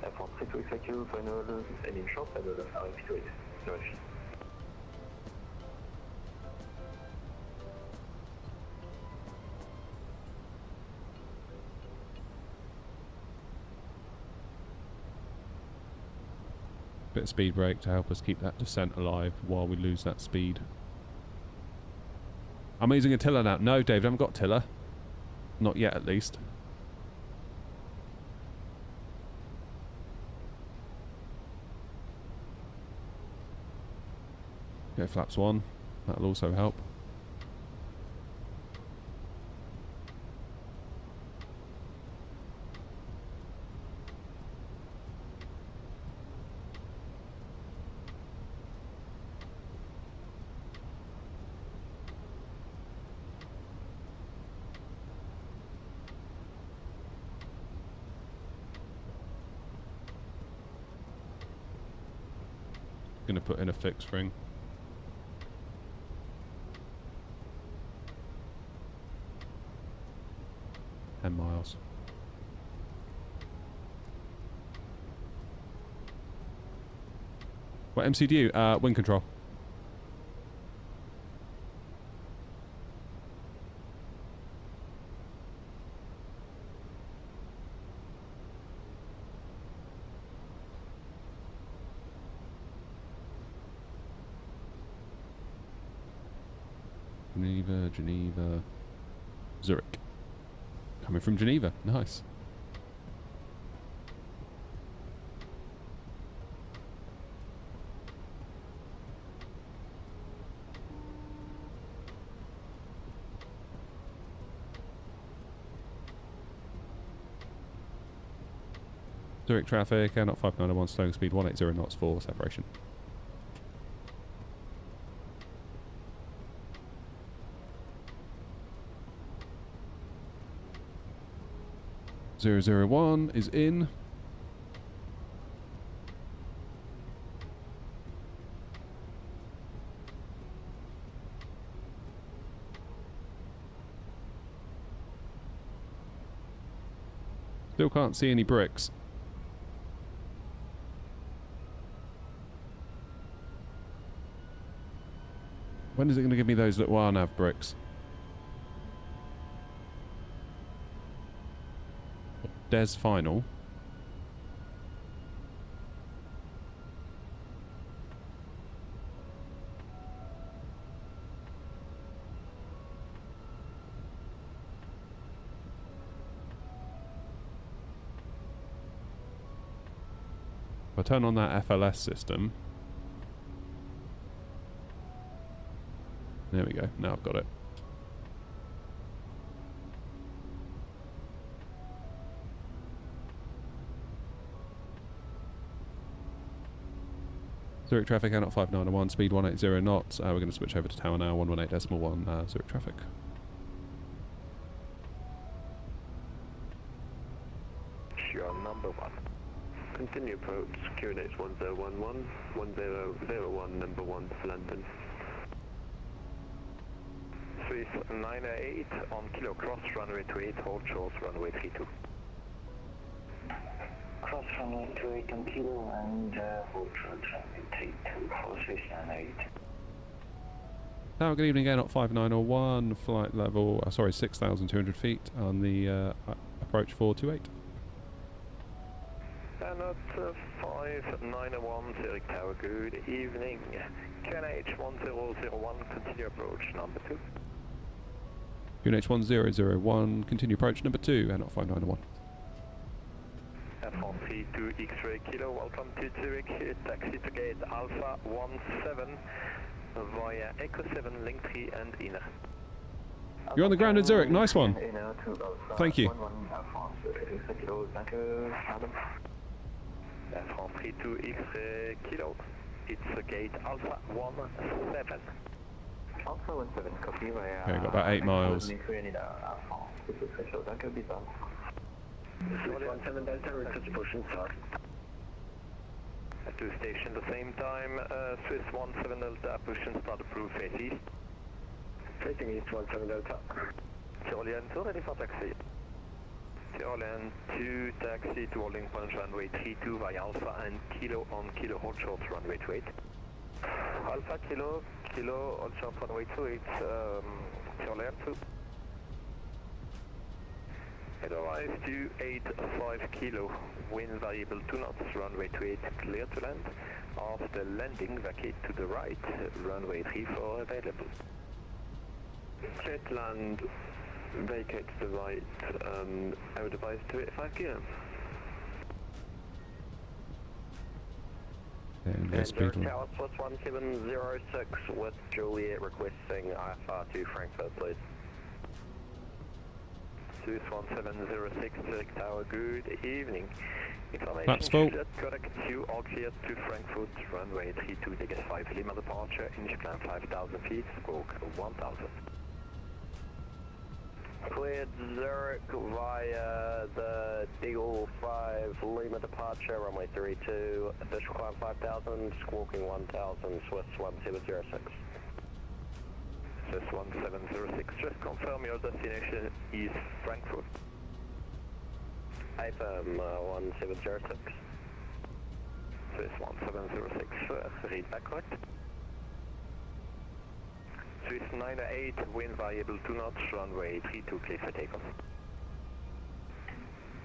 F1 6 thank you, final any shot, I will have to Bit of speed brake to help us keep that descent alive while we lose that speed. I'm using a tiller now. No, David, I haven't got tiller. Not yet, at least. Go flaps 1. That'll also help. Gonna put in a fixed ring. Miles. What MC do you? Wind control. Geneva, Zurich. Coming from Geneva, nice. Zurich traffic, not 591, slowing speed 180 knots for separation. .001 is in. Still can't see any bricks. When is it going to give me those little RNAV bricks? Des final. If I turn on that FLS system. There we go. Now I've got it. Zurich traffic, out 591, speed 180 knots. We're going to switch over to tower now, 118.1, Zurich traffic. Sure, number 1. Continue approach, QNH 1011, 1001, number 1 for London. Swiss 908 on kilo cross runway 28, hold short runway 32. Cross runway 28 on kilo and hold short runway 32 for Swiss 908. Tower, good evening, Air 5901, flight level, 6,200 feet on the approach 428. Not 5901 Zurich Tower, good evening. QNH 1001, continue approach number 2. QNH 1001, continue approach number 2, Air 5901. F132 X-ray kilo, welcome to Zurich, taxi to gate Alpha 17 via Echo 7, link 3 and inner. You're on the ground in Zurich, nice one. Thank you. F132 X-ray kilo, it's gate Alpha 17. Alpha 17, copy via... Okay, got about 8 miles. 17 Delta, return pushing start. Two station the same time, Swiss 17 Delta, push and start approved, face east. Facing east 17 Delta. Tyrolean 2, ready for taxi. Tyrolean 2, taxi to holding point runway 32 via Alpha and kilo on kilo, hold short runway 28. Alpha, kilo, hold short runway 28, Tyrolean 2. Otherwise, 285 kilo, wind variable 2 knots, runway 28 clear to land. After landing, vacate to the right, runway 34 available. Clear to land, vacate to the right, I would advise 285 kilo. And there's speed one. Tower plus 1706 with Juliet requesting IFR to Frankfurt, please. Swiss 1706, Zurich Tower, good evening. Information Flaps full. Juliet, connect you all clear to Frankfurt, runway 32, Digger 5 Lima departure, English climb 5,000 feet, stroke 1,000. Cleared Zurich via the Deagle 5 Lima departure, runway 32, official climb 5,000, squawking 1,000, Swiss 1706. Swiss 1706, just confirm your destination is Frankfurt. IFM 1706. Swiss 1706, read back correct. Swiss 98, wind variable 2 knots, runway 32 clear for takeoff.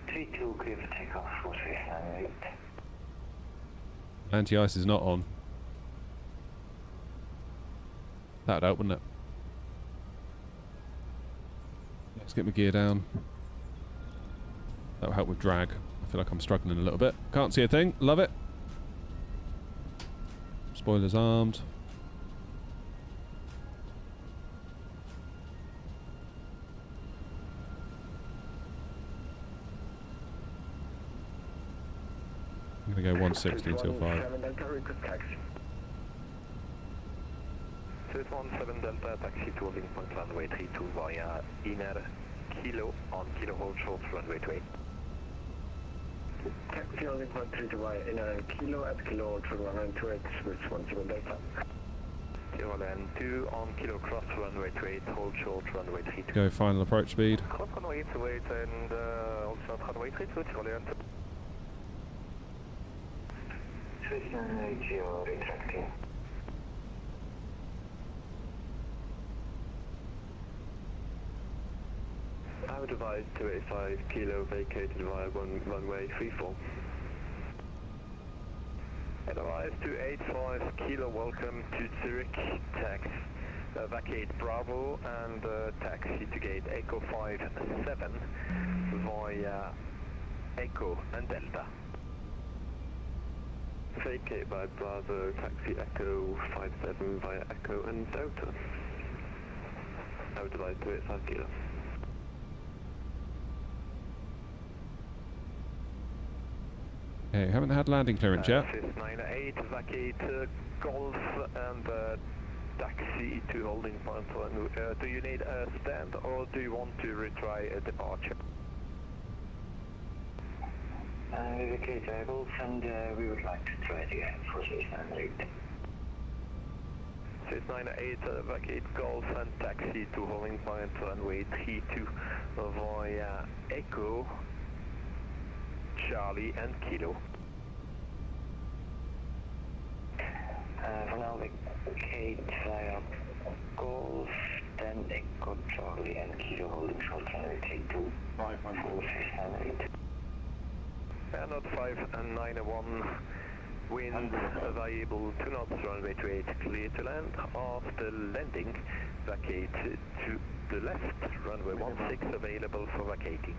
32 clear for takeoff for Swiss 98. Anti-ice is not on. That'd help, wouldn't it? Let's get my gear down. That'll help with drag. I feel like I'm struggling a little bit. Can't see a thing. Love it. Spoilers armed. I'm going to go 160 until 5. Swiss 17 Delta, taxi to holding point runway 32 via inner kilo on kilo hold short runway 28. Taxi holding point 32 via inner kilo at kilo hold short runway 28, Swiss 17 Delta. Kilo land 2 on kilo cross runway 28, hold short runway 32. Go final approach speed. Cross runway 28 and hold short runway 32, Kilo land 2. Swiss 98, you're retracting. I would advise 285 kilo vacated via runway 34. Otherwise 285 kilo, welcome to Zurich, tax, vacate Bravo and taxi to gate Echo 57 via Echo and Delta. Vacate by Bravo, taxi Echo 57 via Echo and Delta. I would advise 285 kilo. Okay, haven't had landing clearance yet. Swiss 98, vacate Golf and taxi to holding point one. Do you need a stand or do you want to retry a departure? We vacate Golf and we would like to try it again for Swiss 98. Swiss 98, vacate Golf and taxi to holding point runway 32 via Echo, Charlie and Kilo. For now, vacate via Golf, then Echo, Charlie and Kilo holding short runway 32 for Swiss 98. Not 5 and 9-1, wind variable 2 knots, runway 28 clear to land. After landing, vacate to the left, runway 16 available for vacating.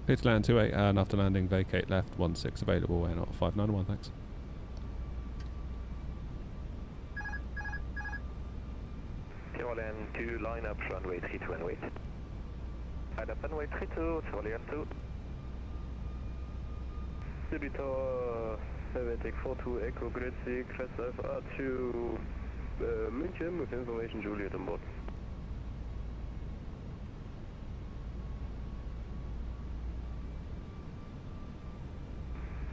Clear to land 28 and after landing vacate left 16 available and not 591, thanks. Tyrolean 2, line up runway 32 and wait. Line up runway 32, Tyrolean 2. Debitor 742 Echo Grüezi, class FR to München with information Juliet on board.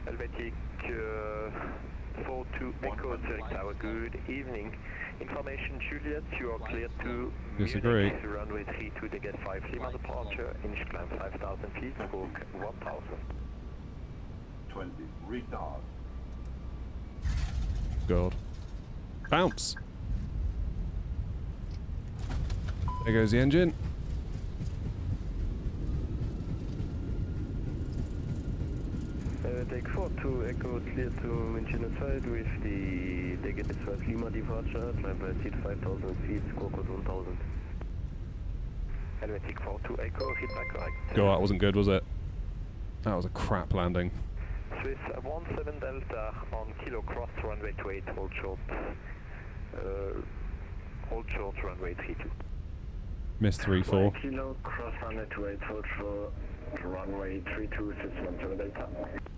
Helvetic 42 Echo Zurich Tower, good evening. Information Juliet, you are cleared to Disagree. Munich, runway 32 to get 5 Lima departure, English climb 5,000 feet, squawk 1,000. 20, retard. God. Bounce! There goes the engine. take 4-2 Echo, clear to München side with the negative 5 Lima departure, climb by seat 5,000 feet, score code 1000. Helvetic 4-2 Echo, feedback correct. God, that wasn't good, was it? That was a crap landing. Swiss 17 Delta on kilo cross runway 28, hold short runway 32. Missed 3-4. Kilo cross runway 28, hold short runway 32, 617 Delta.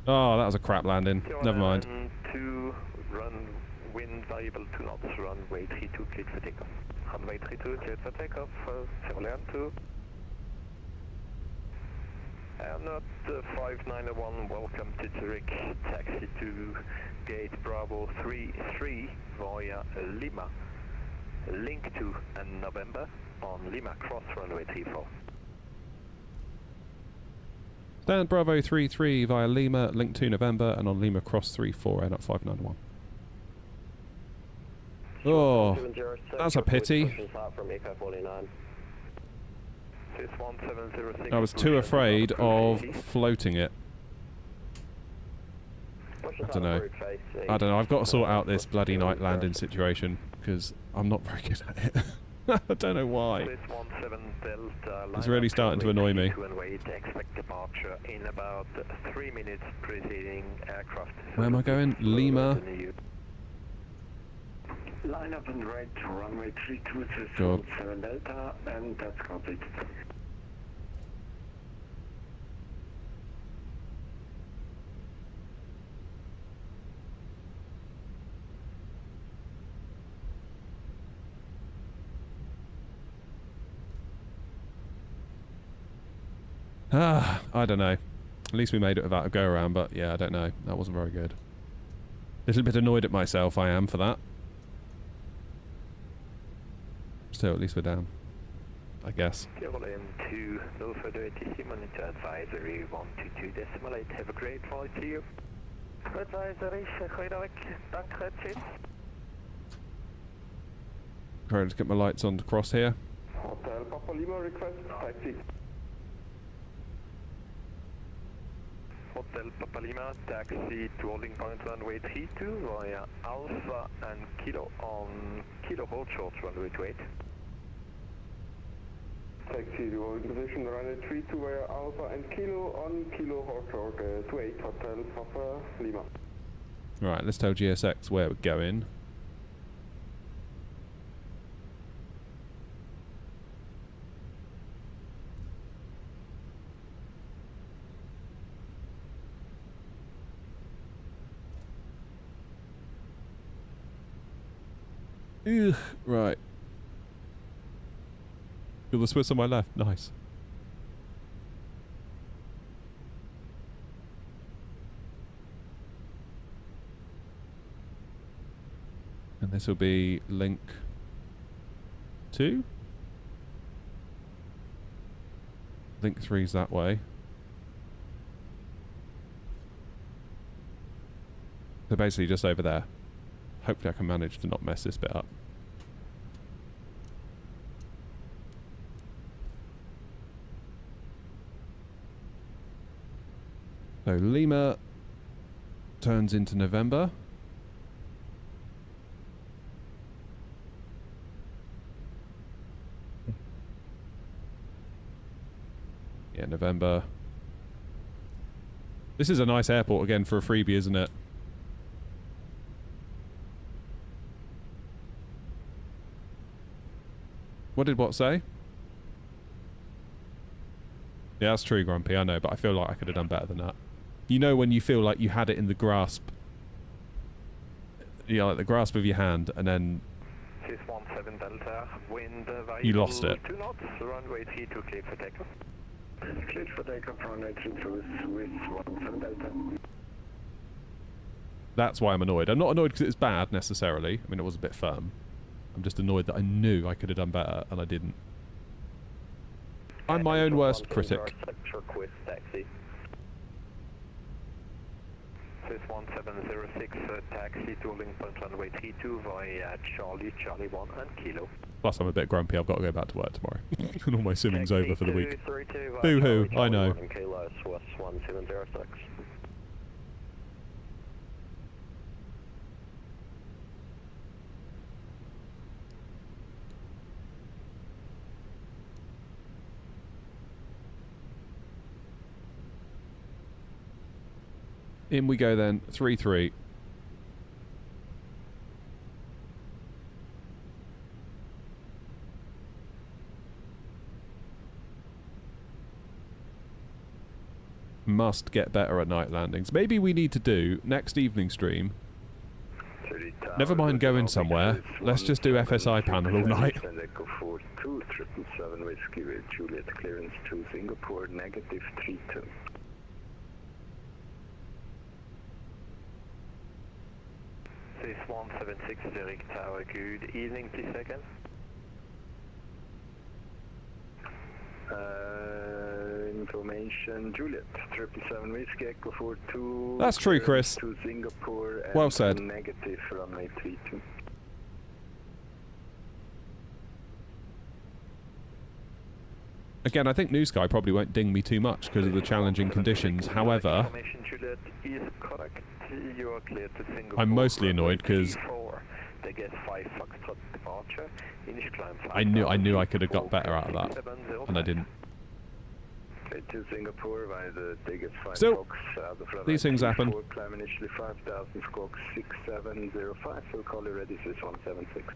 Oh, that was a crap landing. Never mind. 2, run, wind variable 2 knots, runway 32, cleared for takeoff. Runway 32, cleared for takeoff, Zurich 2. Not 591, welcome to Zurich, taxi to gate Bravo 33 via Lima. Link to November on Lima cross runway 34. Stand Bravo 33 via Lima, link to November, and on Lima cross 34, end up 591. Oh, that's a pity. I was too afraid of floating it. I don't know. I've got to sort out this bloody night landing situation because I'm not very good at it. I don't know why. It's really starting to annoy me. Expect departure in about 3 minutes preceding aircraft. Where am I going? Lima. Line up and right to runway 32, 7 Delta, and that's complete. I don't know. At least we made it without a go around, but yeah, I don't know. That wasn't very good. A little bit annoyed at myself, I am, for that. Still, at least we're down. I guess. M2, no further ATC, monitor advisory 122.8. Have a great flight to you. Advisory, goeiedag. Dank, tjus. Trying to get my lights on to cross here. Hotel Papa Lima request, taxi. Hotel Papa Lima, taxi to holding point runway 32 via Alpha and Kilo on Kilo hold short runway 28. Taxi to holding position runway 32 via Alpha and Kilo on Kilo hold short 28, Hotel Papa Lima. Right, let's tell GSX where we're going. Ugh, right. Feel the Swiss on my left. Nice. And this will be link 2. Link 3's that way. So basically just over there. Hopefully I can manage to not mess this bit up. So Lima turns into November. Yeah, November. This is a nice airport again for a freebie, isn't it? What did what say? Yeah, that's true, Grumpy, I know, but I feel like I could have done better than that. You know when you feel like you had it in the grasp, like the grasp of your hand, and then 617 Delta, wind you lost it. 2 knots, runway 32 cleared for takeoff. Cleared for takeoff, runway 32 with 17 Delta. That's why I'm annoyed. I'm not annoyed because it's bad, necessarily. I mean, it was a bit firm. I'm just annoyed that I knew I could have done better, and I didn't. I'm my own worst critic. Taxi. Swiss 1706, taxi to holding point runway 32 via Charlie 1 and Kilo. Plus, I'm a bit grumpy. I've got to go back to work tomorrow. And all my swimming's over for the week. Boo-hoo, I know. In we go then. 3-3. Must get better at night landings. Maybe we need to do next evening stream. Never mind going somewhere. Let's just do FSI panel all night. Echo 42, 777 Whiskey with Juliet clearance to Singapore, -32. This 176 Zurich Tower, good evening, please second. Information, Juliet, 777 Whiskey, Echo 42. That's true, Chris. To Singapore, Well said. Negative runway 32. Again, I think New Sky probably won't ding me too much because of the challenging conditions. However, Information, Juliet is correct. You are clear to Singapore. I'm mostly annoyed because they get 5 Foxtrot departure. Initial climb I knew I could have got better out of that, and I didn't. To Singapore via the biggest 5 Still, Fox, these things happen. Climb initially 5,000 squawk 6705. We'll call you ready, Swiss 176.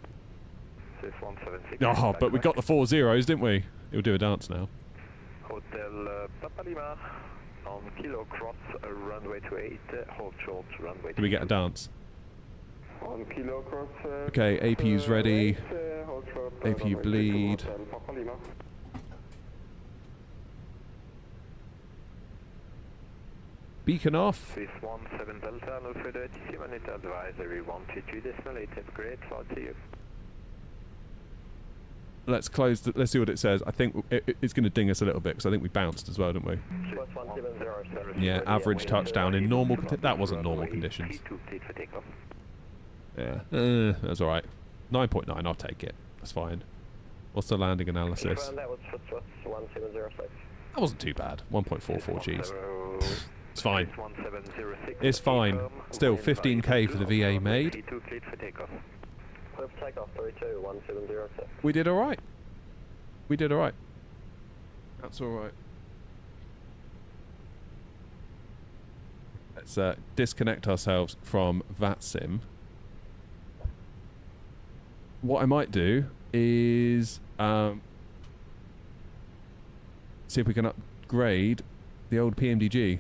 Swiss 176. Oh, but we got the 4 zeros, didn't we? It'll do a dance now. Hotel Papa Lima on Kilo Cross, runway 28, hold short, runway 28. Do we get a dance? On Kilo Cross. Okay, APU's ready. Hold short, APU bleed. Hotel Papa Lima. Beacon off. Swiss 17 Delta, no further ATC, minute advisory 122.8, have a great flight to you. Let's close. Let's see what it says. I think it's going to ding us a little bit because I think we bounced as well, didn't we? Swiss 170, Yeah, average touchdown in normal. That wasn't normal conditions. Yeah, that's all right. 9.9. I'll take it. That's fine. What's the landing analysis? That was for Swiss 1706. That wasn't too bad. 1.44 Gs. It's fine. It's fine. Still 15k for the VA made. We did all right. We did all right. That's all right. Let's disconnect ourselves from VATSIM. What I might do is see if we can upgrade the old PMDG.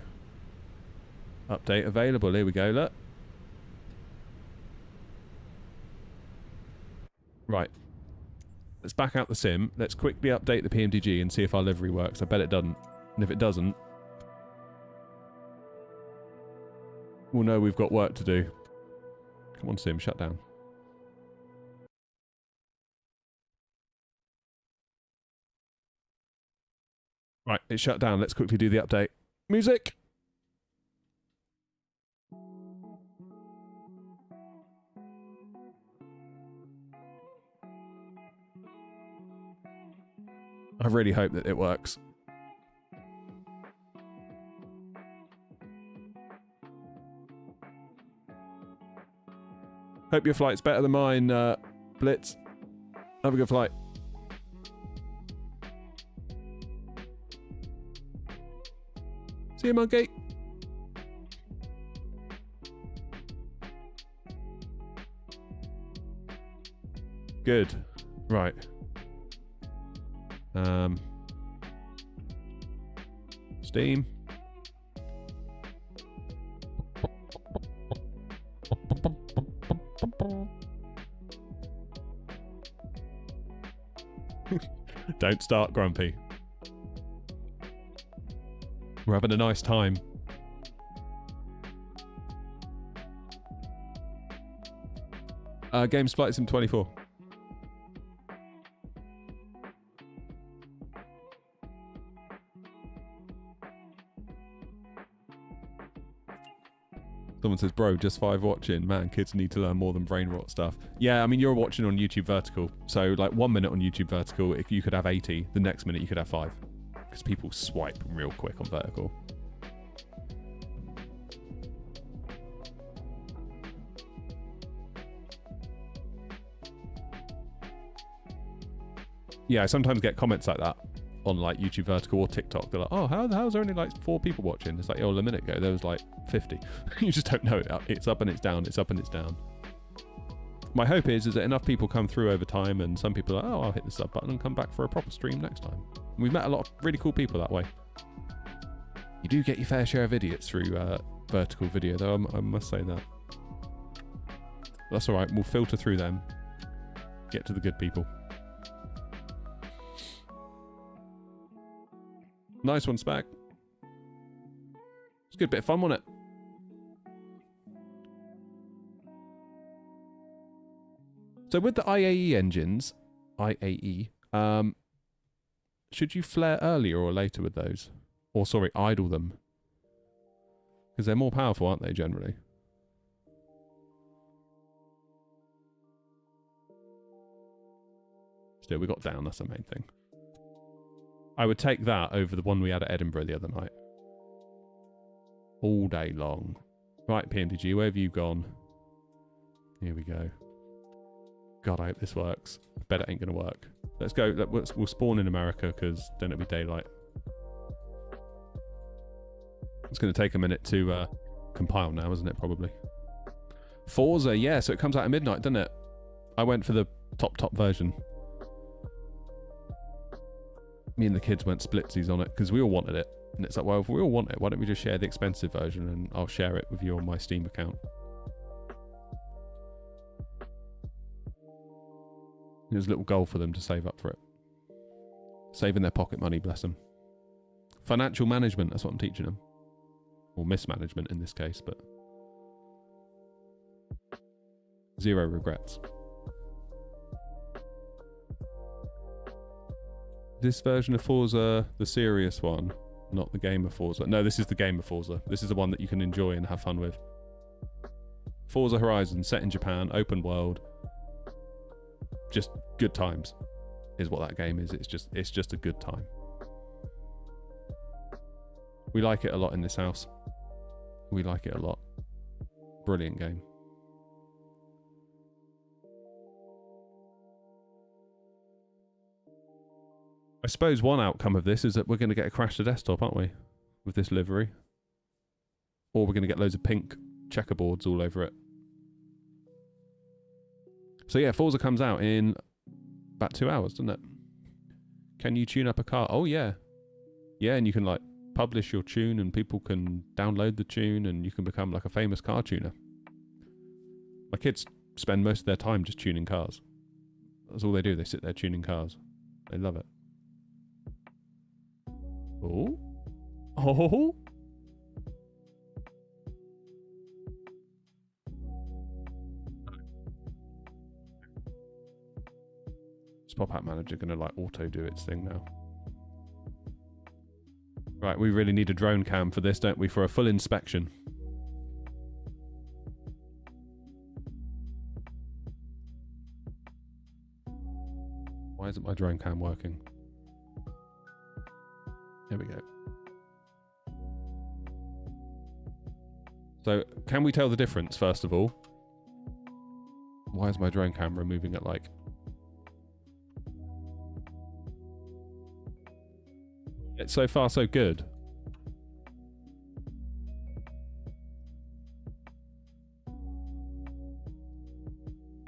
Update available. Here we go. Look. Right. Let's back out the sim. Let's quickly update the PMDG and see if our livery works. I bet it doesn't. And if it doesn't, we'll know we've got work to do. Come on, sim. Shut down. Right. It's shut down. Let's quickly do the update. Music! I really hope that it works. Hope your flight's better than mine, Blitz. Have a good flight. See you, monkey. Good. Right. Steam. Don't start, Grumpy. We're having a nice time. Games Flight Sim 24. Someone says, bro, just 5 watching. Man, kids need to learn more than brain rot stuff. Yeah, I mean, you're watching on YouTube Vertical. So, like, 1 minute on YouTube Vertical, if you could have 80, the next minute you could have 5. Because people swipe real quick on Vertical. Yeah, I sometimes get comments like that on like YouTube Vertical or TikTok. They're like, oh, how's there only like 4 people watching? It's like, oh, a minute ago there was like 50. You just don't know it. It's up and it's down. It's up and it's down. My hope is that enough people come through over time, and some people are like, oh, I'll hit the sub button and come back for a proper stream next time. And we've met a lot of really cool people that way. You do get your fair share of idiots through Vertical Video, though, I must say that. That's alright, we'll filter through them. Get to the good people. Nice one, Spag. It's a good bit of fun, wasn't it? So with the IAE engines, should you flare earlier or later with those? Or, sorry, idle them? Because they're more powerful, aren't they, generally? Still, we got down, that's the main thing. I would take that over the one we had at Edinburgh the other night. All day long. Right, PMDG, where have you gone? Here we go. God, I hope this works. I bet it ain't going to work. Let's go. We'll spawn in America, because then it'll be daylight. It's going to take a minute to compile now, isn't it, probably? Forza, yeah, so it comes out at midnight, doesn't it? I went for the top version. Me and the kids went splitsies on it, because we all wanted it. And it's like, well, if we all want it, why don't we just share the expensive version, and I'll share it with you on my Steam account. There's a little goal for them to save up for it. Saving their pocket money, bless them. Financial management, that's what I'm teaching them. Or mismanagement in this case, but... Zero regrets. This version of Forza, the serious one, not the game of Forza. No, this is the game of Forza. This is the one that you can enjoy and have fun with. Forza Horizon, set in Japan, open world. Just good times is what that game is. It's just a good time. We like it a lot in this house. We like it a lot. Brilliant game. I suppose one outcome of this is that we're going to get a crash to desktop, aren't we? With this livery. Or we're going to get loads of pink checkerboards all over it. So yeah, Forza comes out in about 2 hours, doesn't it? Can you tune up a car? Oh yeah. Yeah, and you can like publish your tune and people can download the tune and you can become like a famous car tuner. My kids spend most of their time just tuning cars. That's all they do. They sit there tuning cars. They love it. Oh. Oh. Is Pop-Out Manager going to like auto do its thing now? Right, we really need a drone cam for this, don't we? For a full inspection. Why isn't my drone cam working? There we go. So, can we tell the difference, first of all? Why is my drone camera moving at like... It's so far so good.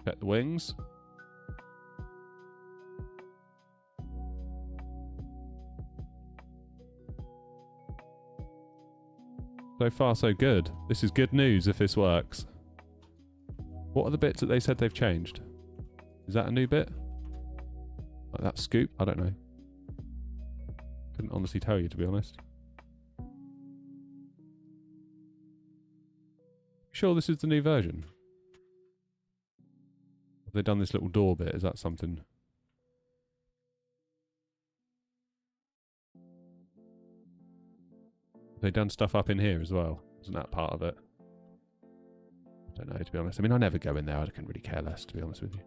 Check the wings. So far so good. This is good news if this works. What are the bits that they said they've changed? Is that a new bit? Like that scoop? I don't know. Couldn't honestly tell you, to be honest. Sure this is the new version? Have they done this little door bit? Is that something? Have they done stuff up in here as well? Isn't that part of it? I don't know, to be honest. I mean, I never go in there. I can really care less, to be honest with you.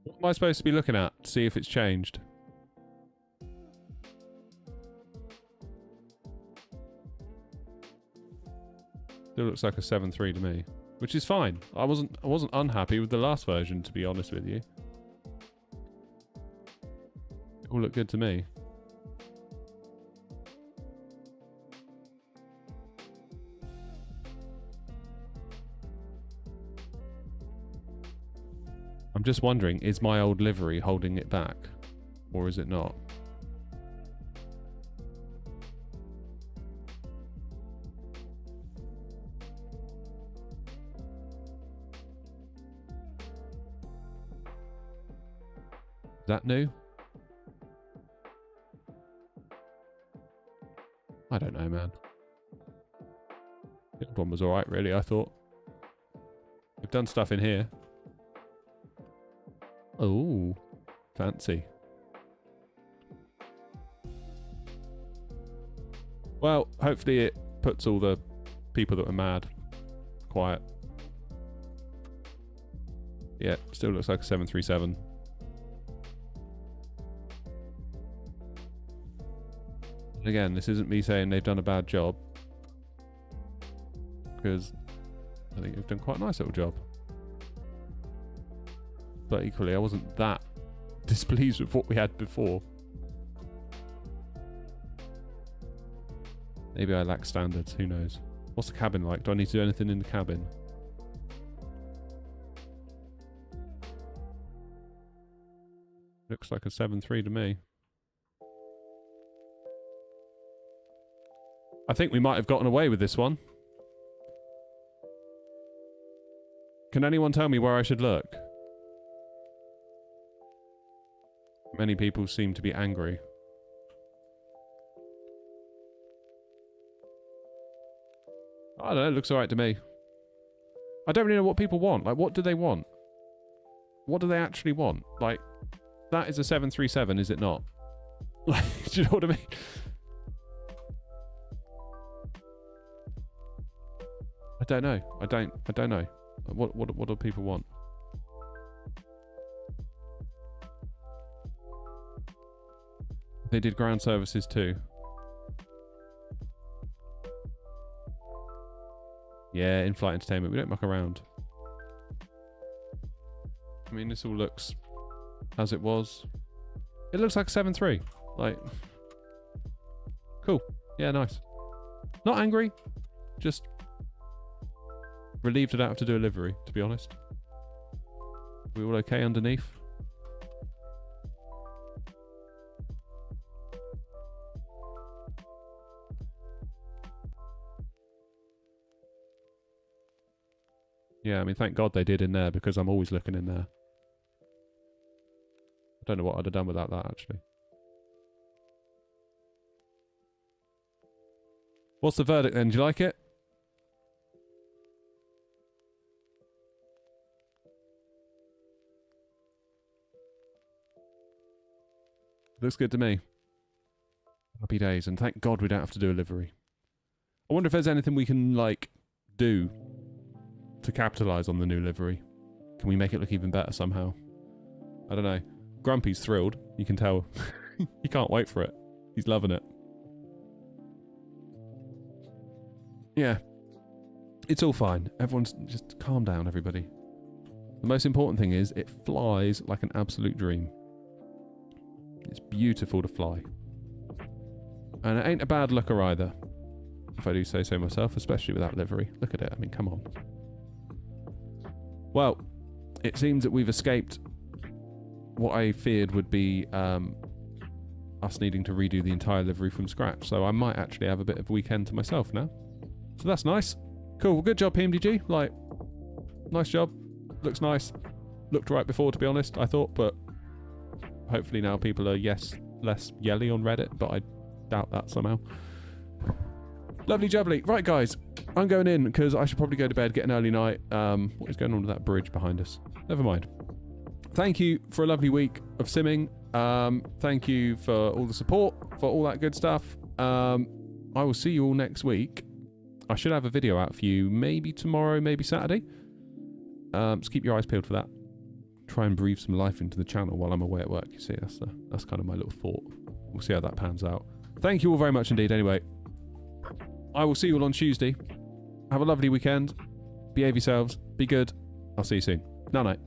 What am I supposed to be looking at to see if it's changed? Still looks like a 7.3 to me. which is fine. I wasn't unhappy with the last version, to be honest with you. It all looked good to me. I'm just wondering, is my old livery holding it back? Or is it not? Is that new? I don't know, man. The old one was alright, really, I thought. We've done stuff in here. Oh, fancy. Well, hopefully it puts all the people that were mad quiet. Yeah, still looks like a 737. Again, this isn't me saying they've done a bad job, because I think they've done quite a nice little job. But equally, I wasn't that displeased with what we had before. Maybe I lack standards, who knows. What's the cabin like? Do I need to do anything in the cabin? Looks like a 7.3 to me. I think we might have gotten away with this one. Can anyone tell me where I should look? Many people seem to be angry. I don't know, it looks alright to me. I don't really know what people want. Like, what do they want? What do they actually want? Like, that is a 737, is it not? Like, do you know what I mean? I don't know. I don't know. What do people want? They did ground services too. Yeah, in-flight entertainment. We don't muck around. I mean, this all looks as it was. It looks like a 7.3. Like, cool. Yeah, nice. Not angry. Just relieved I don't have to do a livery, to be honest. We all okay underneath? Yeah, I mean, thank God they did in there, because I'm always looking in there. I don't know what I'd have done without that, actually. What's the verdict then? Do you like it? Looks good to me. Happy days, and thank God we don't have to do a livery. I wonder if there's anything we can, like, do to capitalise on the new livery. Can we make it look even better somehow? I don't know. Grumpy's thrilled. You can tell. He can't wait for it. He's loving it. Yeah. It's all fine. Everyone's just calm down, everybody. The most important thing is it flies like an absolute dream. It's beautiful to fly. And it ain't a bad looker either, if I do say so myself, especially without livery. Look at it. I mean, come on. Well, it seems that we've escaped what I feared would be us needing to redo the entire livery from scratch. So I might actually have a bit of a weekend to myself now. So that's nice. Cool. Well, good job, PMDG. Like, nice job. Looks nice. Looked right before, to be honest, I thought. But hopefully now people are, less yelly on Reddit. But I doubt that somehow. Lovely jubbly. Right, guys. I'm going in because I should probably go to bed, get an early night. What is going on with that bridge behind us? Never mind. Thank you for a lovely week of simming. Thank you for all the support, for all that good stuff. I will see you all next week. I should have a video out for you maybe tomorrow, maybe Saturday. Just keep your eyes peeled for that. Try and breathe some life into the channel while I'm away at work. You see, that's kind of my little thought. We'll see how that pans out. Thank you all very much indeed anyway. I will see you all on Tuesday. Have a lovely weekend. behave yourselves, be good. I'll see you soon. Night night.